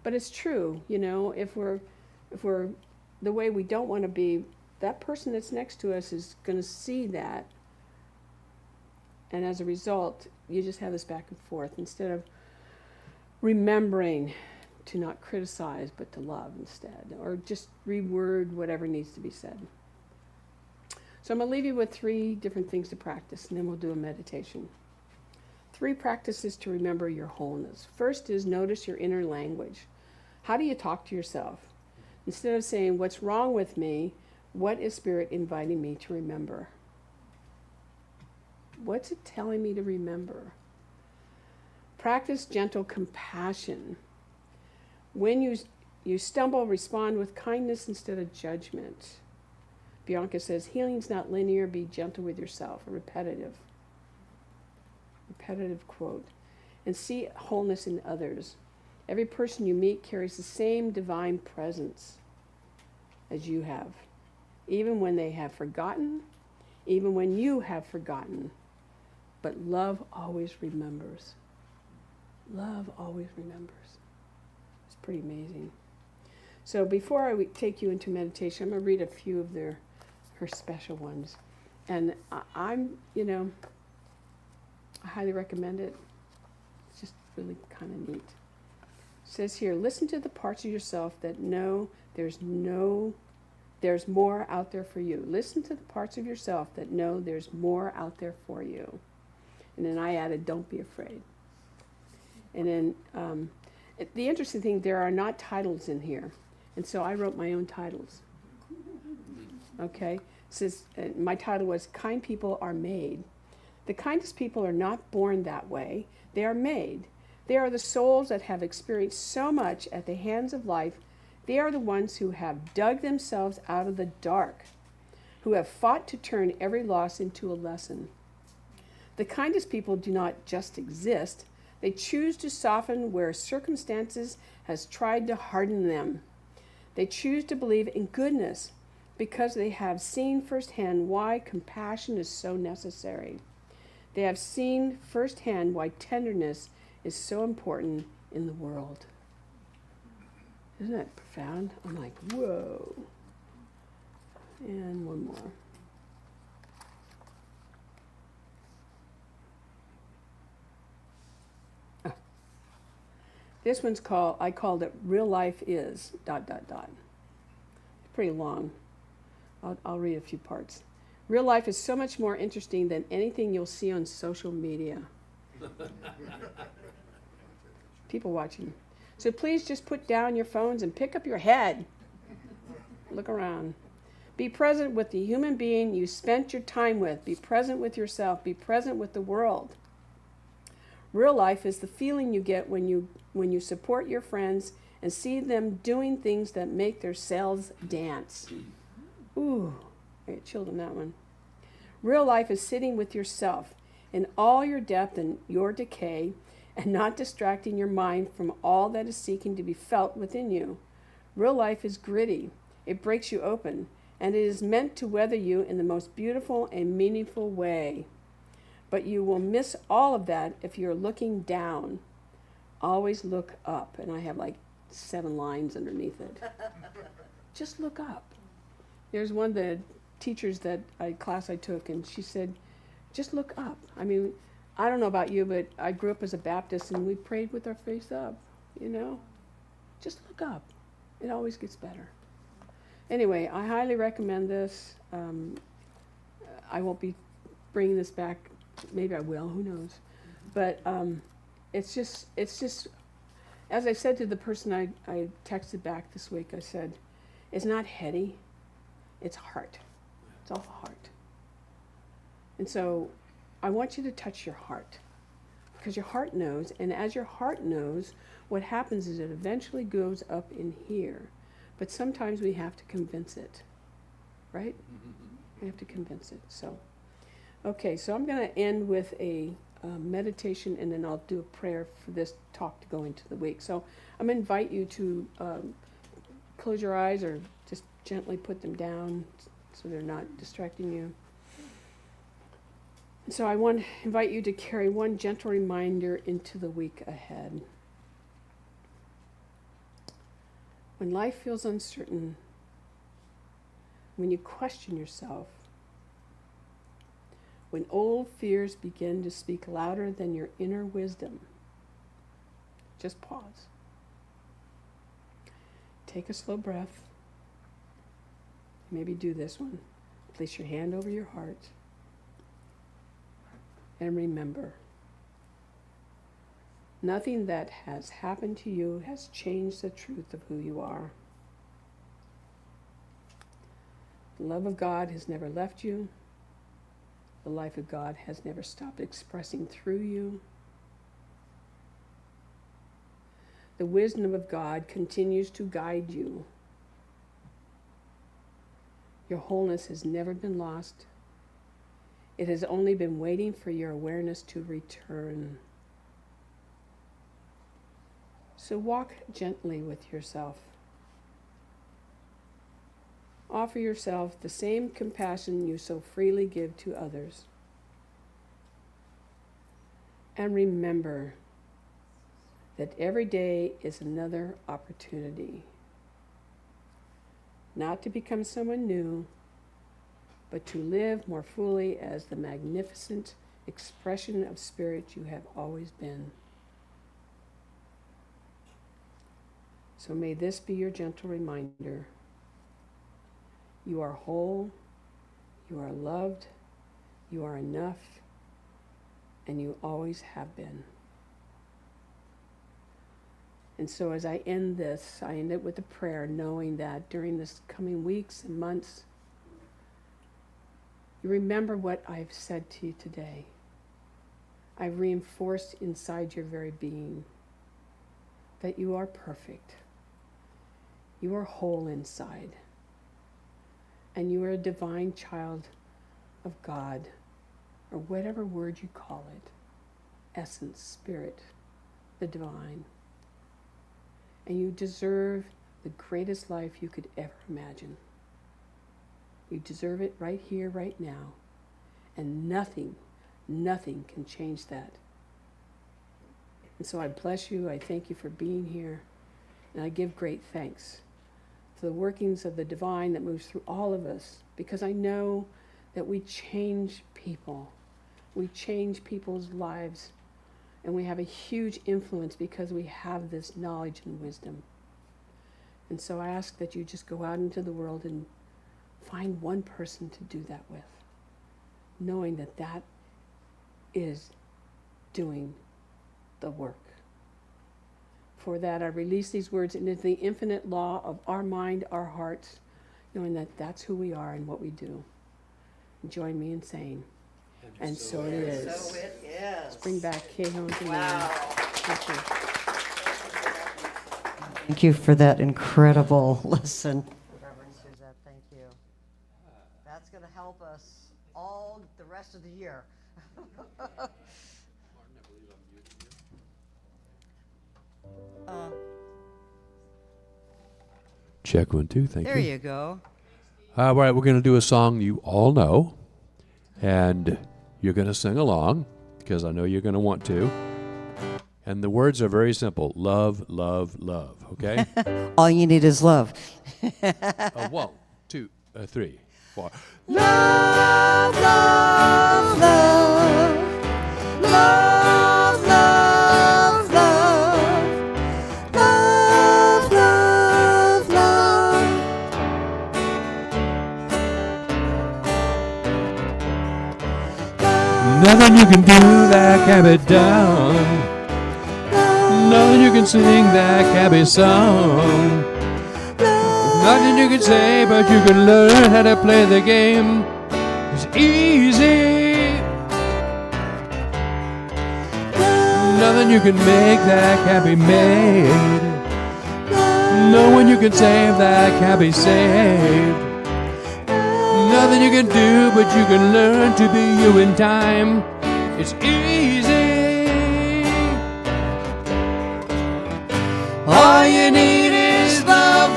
But it's true, you know, if we're the way we don't want to be, that person that's next to us is going to see that. And as a result, you just have this back and forth instead of remembering to not criticize, but to love instead, or just reword whatever needs to be said. So I'm going to leave you with 3 different things to practice, and then we'll do a meditation. 3 practices to remember your wholeness. First is notice your inner language. How do you talk to yourself? Instead of saying, what's wrong with me, what is Spirit inviting me to remember? What's it telling me to remember? Practice gentle compassion. When you stumble, respond with kindness instead of judgment. Bianca says, healing's not linear, be gentle with yourself. A repetitive quote. And see wholeness in others. Every person you meet carries the same divine presence as you have. Even when they have forgotten, even when you have forgotten. But love always remembers. Love always remembers. pretty amazing. So before I take you into meditation, I'm going to read a few of her special ones. And I'm, I highly recommend it. It's just really kind of neat. It says here, listen to the parts of yourself that know there's more out there for you. Listen to the parts of yourself that know there's more out there for you. And then I added, don't be afraid. And then the interesting thing, there are not titles in here. And so I wrote my own titles. Okay? It says, my title was, Kind People Are Made. The kindest people are not born that way. They are made. They are the souls that have experienced so much at the hands of life. They are the ones who have dug themselves out of the dark, who have fought to turn every loss into a lesson. The kindest people do not just exist. They choose to soften where circumstances has tried to harden them. They choose to believe in goodness because they have seen firsthand why compassion is so necessary. They have seen firsthand why tenderness is so important in the world. Isn't that profound? I'm like, whoa. And one more. Oh. This one's I called it Real Life Is ... It's pretty long. I'll read a few parts. Real life is so much more interesting than anything you'll see on social media. People watching. So please just put down your phones and pick up your head. Look around. Be present with the human being you spent your time with. Be present with yourself. Be present with the world. Real life is the feeling you get when you support your friends and see them doing things that make their cells dance. Ooh, I get chilled on that one. Real life is sitting with yourself in all your depth and your decay, and not distracting your mind from all that is seeking to be felt within you. Real life is gritty. It breaks you open, and it is meant to weather you in the most beautiful and meaningful way. But you will miss all of that if you're looking down. Always look up. And I have like 7 lines underneath it. Just look up. There's one of the teachers class I took, and she said, just look up. I mean, I don't know about you, but I grew up as a Baptist, and we prayed with our face up, Just look up. It always gets better. Anyway, I highly recommend this. I won't be bringing this back. Maybe I will. Who knows? But it's just, as I said to the person I texted back this week, I said, it's not heady. It's heart. It's all heart. And so I want you to touch your heart, because your heart knows, and as your heart knows, what happens is it eventually goes up in here. But sometimes we have to convince it, right? We have to convince it. So, okay, so I'm going to end with a meditation, and then I'll do a prayer for this talk to go into the week. So I'm going to invite you to close your eyes or just gently put them down so they're not distracting you. So I want to invite you to carry one gentle reminder into the week ahead. When life feels uncertain, when you question yourself, when old fears begin to speak louder than your inner wisdom, just pause. Take a slow breath. Maybe do this one. Place your hand over your heart. And remember, nothing that has happened to you has changed the truth of who you are. The love of God has never left you. The life of God has never stopped expressing through you. The wisdom of God continues to guide you. Your wholeness has never been lost. It has only been waiting for your awareness to return. So walk gently with yourself. Offer yourself the same compassion you so freely give to others. And remember, that every day is another opportunity, not to become someone new, but to live more fully as the magnificent expression of spirit you have always been. So may this be your gentle reminder. You are whole, you are loved, you are enough, and you always have been. And so as I end this, I end it with a prayer, knowing that during this coming weeks and months, you remember what I've said to you today. I've reinforced inside your very being that you are perfect. You are whole inside. And you are a divine child of God, or whatever word you call it. Essence, spirit, the divine. And you deserve the greatest life you could ever imagine. You deserve it right here, right now. And nothing can change that. And so I bless you, I thank you for being here, and I give great thanks for the workings of the divine that moves through all of us, because I know that we change people. We change people's lives, and we have a huge influence because we have this knowledge and wisdom. And so I ask that you just go out into the world and find one person to do that with, knowing that that is doing the work. For that, I release these words into the infinite law of our mind, our hearts, knowing that that's who we are and what we do. And join me in saying, and so it is. So it is. Let's bring back Cahill Delene. Wow. Thank you. Thank you for that incredible lesson. Reverend Suzette, thank you. That's going to help us all the rest of the year. Check 1, 2. Thank you. There you go. All right, we're going to do a song you all know, and you're going to sing along because I know you're going to want to. And the words are very simple: love, love, love. Okay? All you need is love. 1, 2, 3, 4. Love, love, love. Love, love, love. Love, love, love. Nothing you can do that can be done. Nothing you can sing that can be sung. Nothing you can say, but you can learn how to play the game. It's easy. Nothing you can make that can be made. No one you can save that can be saved. Nothing you can do, but you can learn to be you in time. It's easy. All you need is love.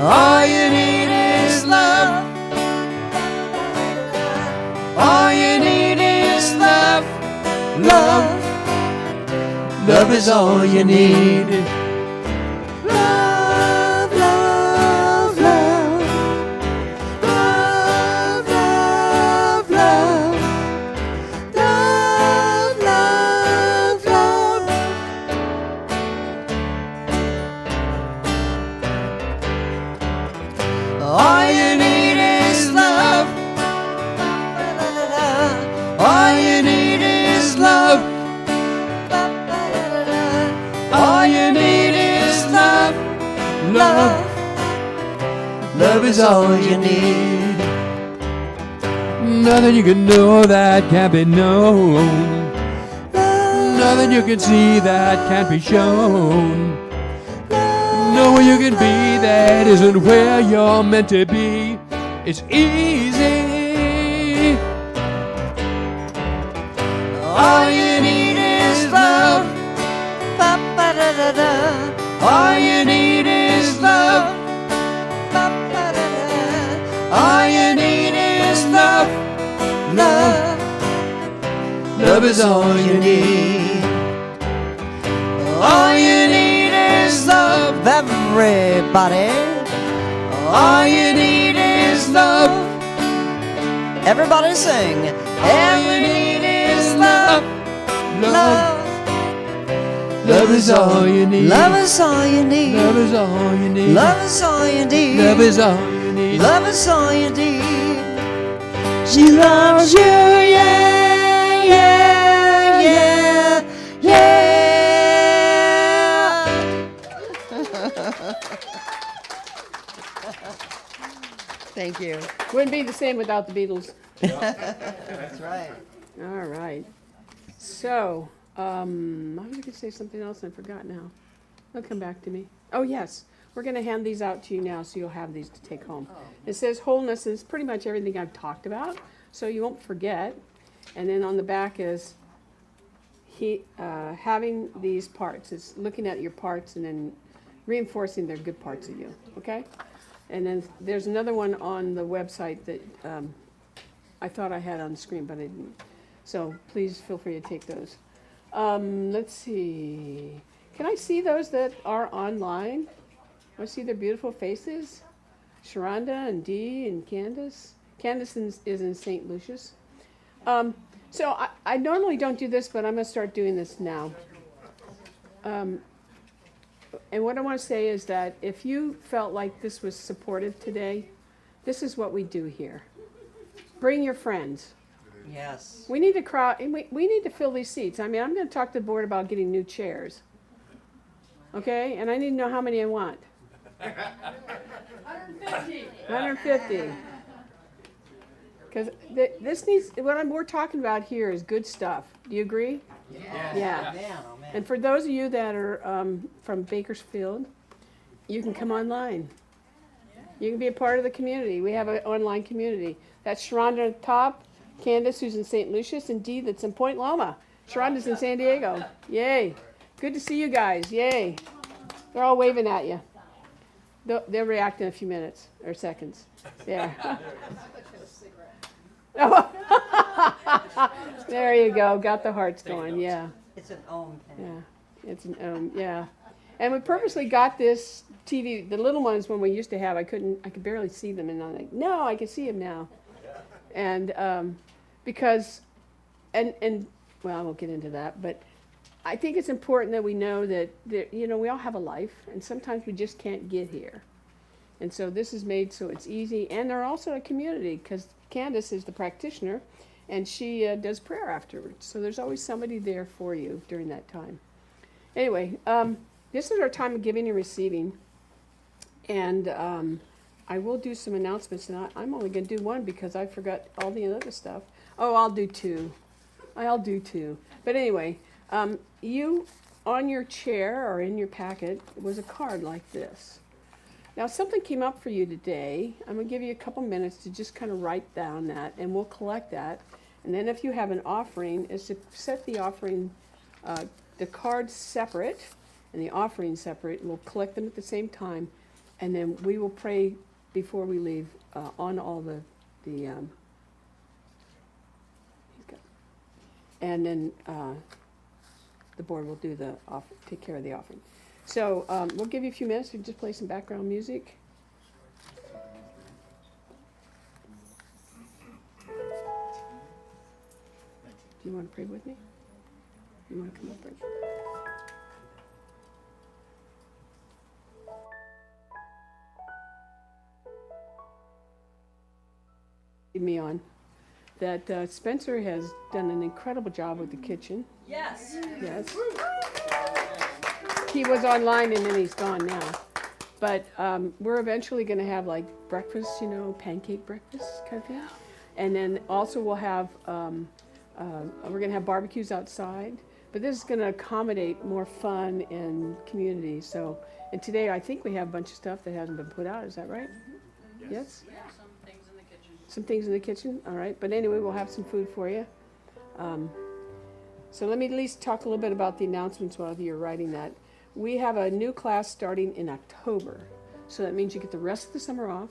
All you need is love. All you need is love. Love. Love is all you need. Love, love, love. Love, love, love. Love, love, love. All you need is love. All you need is love. All you need is love. Love. Love is all you need. Nothing you can know that can't be known. Nothing you can see that can't be shown. Nowhere you can be that isn't where you're meant to be. It's easy. All you need is love. All you need is love. All you need is love. Love. Love is all you need. everybody. All you need is love. Everybody sing. All you need is love. Love. Love is all you need. Love is all you need. Love is all you need. Love is all you need. Love is all you need. Love is all you need. She loves you, yeah, yeah, yeah, yeah. Thank you. Wouldn't be the same without the Beatles. That's right. All right. So, I was going to say something else and I forgot now. It'll come back to me. Oh, yes. We're going to hand these out to you now so you'll have these to take home. It says Wholeness, and it's pretty much everything I've talked about, so you won't forget. And then on the back is having these parts. It's looking at your parts and then reinforcing their good parts of you, okay? And then there's another one on the website that I thought I had on the screen, but I didn't. So please feel free to take those. Let's see. Can I see those that are online? I see their beautiful faces. Sharonda and Dee and Candace. Candace is in St. Lucius. So I normally don't do this, but I'm going to start doing this now. And what I want to say is that if you felt like this was supportive today, this is what we do here. Bring your friends. Yes. We need to we need to fill these seats. I mean, I'm going to talk to the board about getting new chairs. Okay? And I need to know how many I want. 150. 150. Because this needs, we're talking about here is good stuff. Do you agree? Yeah. Man, oh man. And for those of you that are from Bakersfield, you can come online. You can be a part of the community. We have an online community. That's Sharonda at the top, Candace, who's in St. Lucius, and Dee, that's in Point Loma. Sharonda's in San Diego. Yay. Good to see you guys. Yay. They're all waving at you. They'll react in a few minutes or seconds. Yeah. There you go. Got the hearts going. Yeah. It's an ohm pen. Yeah. It's an yeah. And we purposely got this TV. The little ones when we used to have, I could barely see them, and I'm like, no, I can see them now. And because, and well, I won't get into that, but I think it's important that we know that we all have a life, and sometimes we just can't get here. And so this is made so it's easy, and they're also a community because Candace is the practitioner, and she does prayer afterwards. So there's always somebody there for you during that time. Anyway, this is our time of giving and receiving, and I will do some announcements, and I'm only going to do one because I forgot all the other stuff. Oh, I'll do two. But anyway, you, on your chair or in your packet, was a card like this. Now, something came up for you today. I'm going to give you a couple minutes to just kind of write down that, and we'll collect that. And then if you have an offering, is to set the offering, the cards separate and the offering separate. We'll collect them at the same time, and then we will pray before we leave on all the and then the board will do take care of the offering. So we'll give you a few minutes to just play some background music. Do you want to pray with me? You want to come up, Bridget? Me on that Spencer has done an incredible job with the kitchen. Yes. He was online and then he's gone now. But we're eventually going to have like breakfast, pancake breakfast kind of thing. And then also we'll have, we're going to have barbecues outside. But this is going to accommodate more fun and community. So, and today I think we have a bunch of stuff that hasn't been put out. Is that right? Yes? Yeah, some things in the kitchen. Some things in the kitchen, all right. But anyway, we'll have some food for you. So let me at least talk a little bit about the announcements while you're writing that. We have a new class starting in October. So that means you get the rest of the summer off.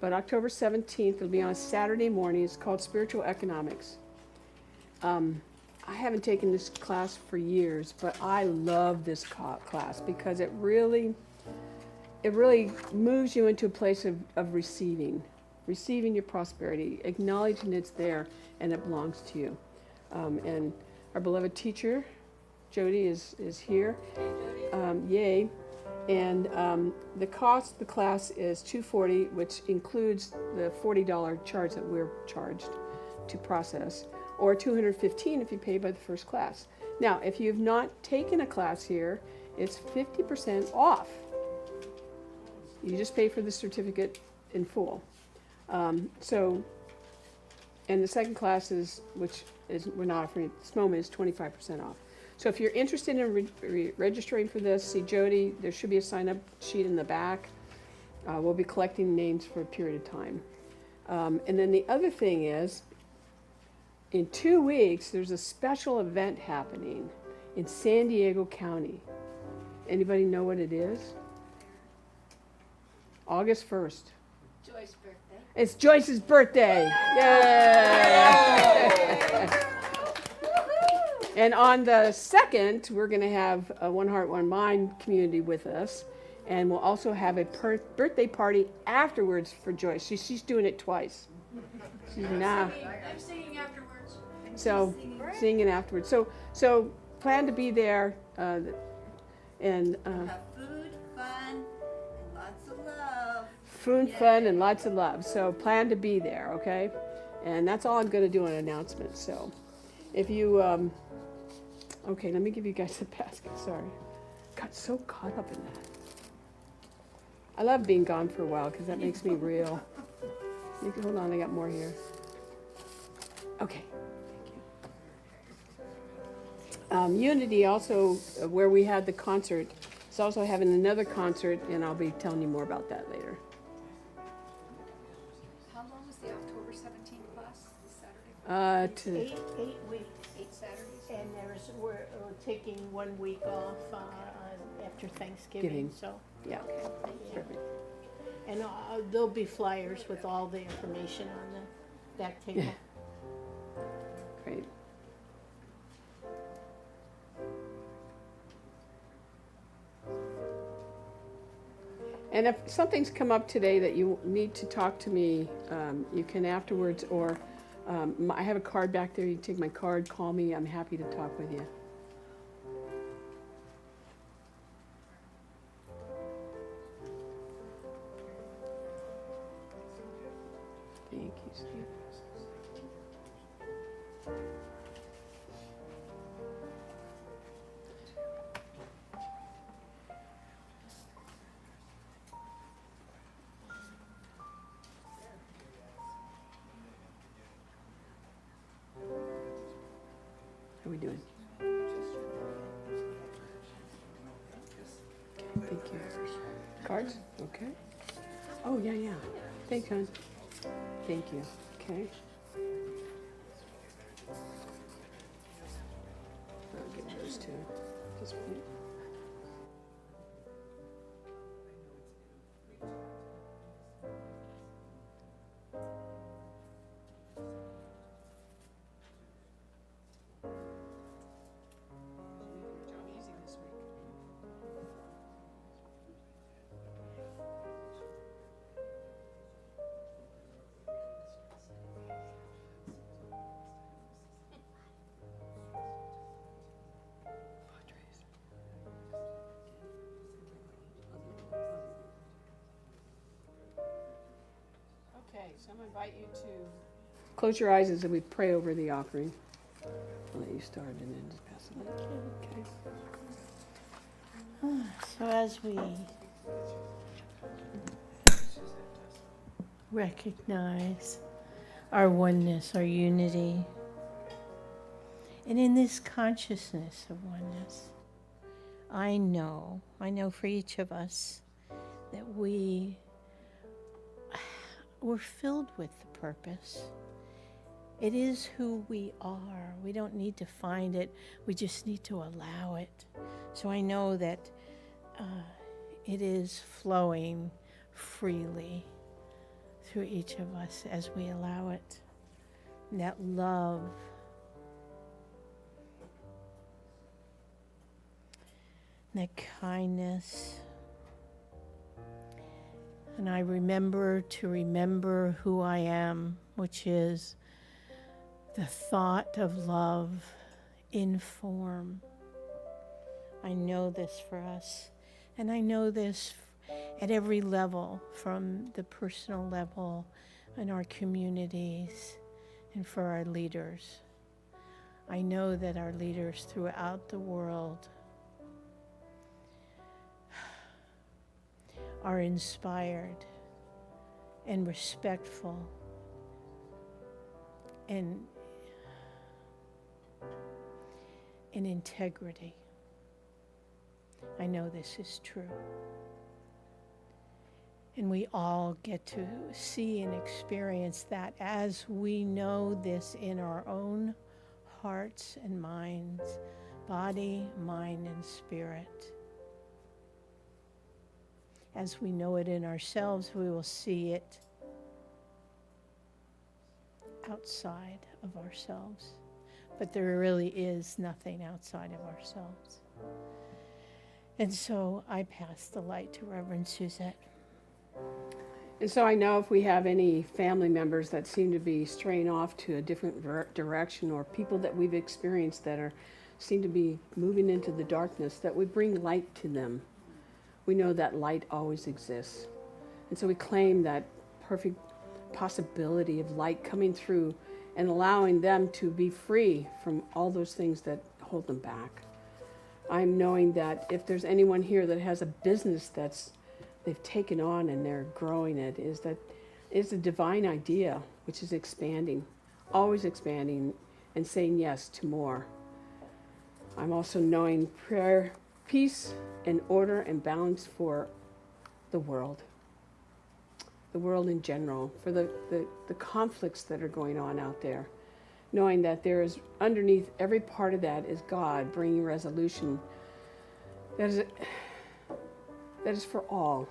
But October 17th, it'll be on a Saturday morning. It's called Spiritual Economics. I haven't taken this class for years, but I love this class because it really moves you into a place of receiving your prosperity, acknowledging it's there and it belongs to you. And our beloved teacher, Jody, is here. Yay. And the cost of the class is $240, which includes the $40 charge that we're charged to process, or $215 if you pay by the first class. Now, if you've not taken a class here, it's 50% off. You just pay for the certificate in full. And the second class which we're not offering at this moment, is 25% off. So if you're interested in registering for this, see Jody. There should be a sign-up sheet in the back. We'll be collecting names for a period of time. And then the other thing is, in 2 weeks, there's a special event happening in San Diego County. Anybody know what it is? August 1st. Joyce's birthday. It's Joyce's birthday. Yay! And on the 2nd, we're going to have a One Heart, One Mind community with us. And we'll also have a birthday party afterwards for Joyce. She's doing it twice. I'm singing afterwards. So, singing afterwards. So plan to be there. And Have food, fun, and lots of love. food, fun, and lots of love. So plan to be there, okay? And that's all I'm going to do on announcements. So if you, okay, let me give you guys the basket. Sorry. Got so caught up in that. I love being gone for a while because that makes me real. Hold on, I got more here. Okay, thank you. Unity also, where we had the concert, is also having another concert, and I'll be telling you more about that later. How long was the October 17th class? This Saturday? 8 weeks. 8 Saturdays? And we're taking 1 week off after Thanksgiving, Giving. so. Yeah, Yeah. perfect. And there'll be flyers with all the information on the back table. Yeah. Great. And if something's come up today that you need to talk to me, you can afterwards, or I have a card back there. You can take my card, call me. I'm happy to talk with you. Thank you, Steve. How are we doing? Thank you. Cards? Okay. Oh, yeah. Thanks, hon. Thank you. Okay. I'll give those two. Just wait. Okay, so I'm going to invite you to close your eyes as we pray over the offering. I'll let you start and then just pass it on. Okay. So as we recognize our oneness, our unity, and in this consciousness of oneness, I know for each of us that we're filled with the purpose. It is who we are. We don't need to find it. We just need to allow it. So I know that it is flowing freely through each of us as we allow it. And that love the kindness. And I remember to remember who I am, which is the thought of love in form. I know this for us, and I know this at every level, from the personal level in our communities and for our leaders. I know that our leaders throughout the world are inspired and respectful and in integrity. I know this is true. And we all get to see and experience that as we know this in our own hearts and minds, body, mind, and spirit. As we know it in ourselves, we will see it outside of ourselves. But there really is nothing outside of ourselves. And so I pass the light to Reverend Suzette. And so I know if we have any family members that seem to be straying off to a different direction, or people that we've experienced that seem to be moving into the darkness, that we bring light to them. We know that light always exists. And so we claim that perfect possibility of light coming through and allowing them to be free from all those things that hold them back. I'm knowing that if there's anyone here that has a business they've taken on and they're growing it, is a divine idea, which is expanding, always expanding and saying yes to more. I'm also knowing prayer, peace and order and balance for the world in general, for the conflicts that are going on out there, knowing that there is underneath every part of that is God bringing resolution that is for all.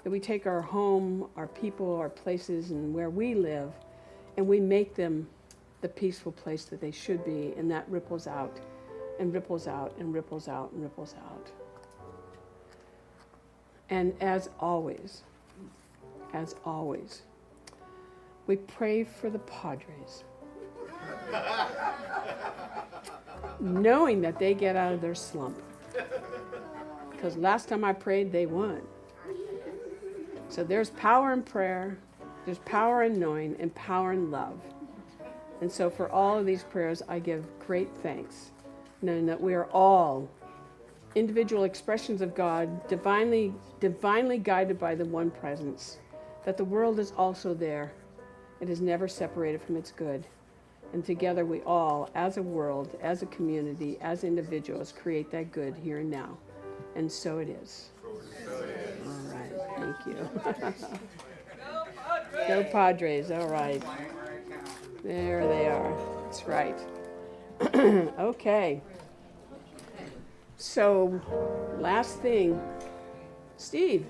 That we take our home, our people, our places, and where we live, and we make them the peaceful place that they should be, and that ripples out, and ripples out, and ripples out, and ripples out. And as always, we pray for the Padres, knowing that they get out of their slump. Because last time I prayed, they won. So there's power in prayer, there's power in knowing, and power in love. And so for all of these prayers, I give great thanks, knowing that we are all individual expressions of God, divinely guided by the one presence, that the world is also there. It is never separated from its good. And together we all, as a world, as a community, as individuals, create that good here and now. And so it is. All right, thank you. Go Padres, all right. There they are. That's right. Okay. So, last thing. Steve,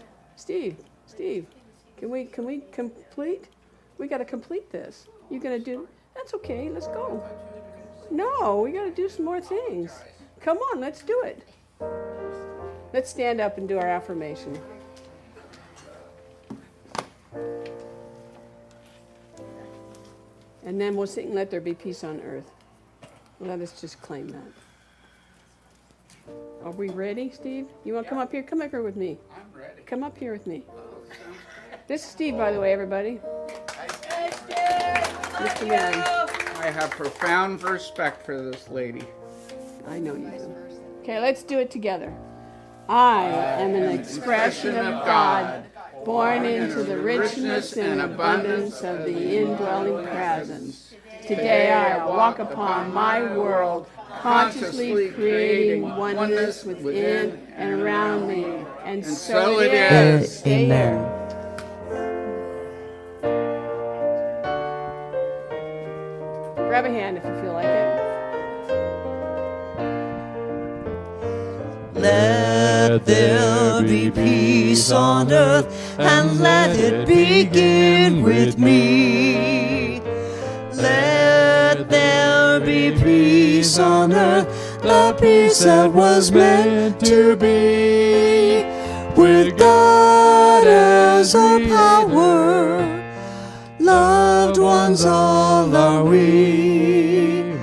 can we complete? We got to complete this. You gonna do? That's okay. Let's go. No, we got to do some more things. Come on, let's do it. Let's stand up and do our affirmation. And then we'll sing, "Let there be peace on earth." Let us just claim that. Are we ready, Steve? You want to come up here? Come up here with me. I'm ready. Come up here with me. This is Steve, by the way, everybody. Mr. Man. I have profound respect for this lady. I know you do. Okay, let's do it together. I am an expression of God, born into the richness and abundance of the indwelling presence. Today I walk upon my world, consciously creating oneness within and around me. And so it is. Amen. Grab a hand if you feel like it. Let there be peace on earth, and let it begin with me. Let there be peace on earth, the peace that was meant to be. With God as our power, loved ones all are we.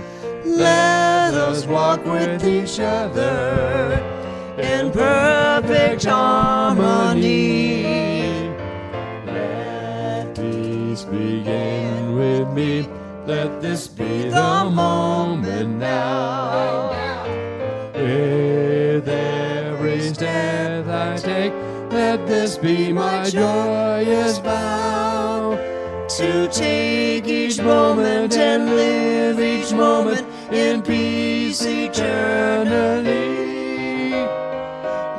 Let us walk with each other in perfect harmony. Let peace begin with me. Let this be the moment now. With every step I take, let this be my joyous vow. To take each moment and live each moment in peace eternally.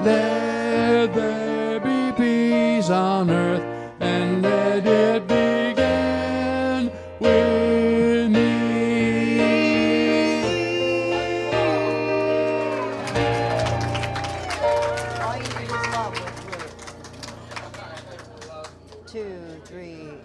Let there be peace on earth, and let it begin with me. All you need is love with 2, 3.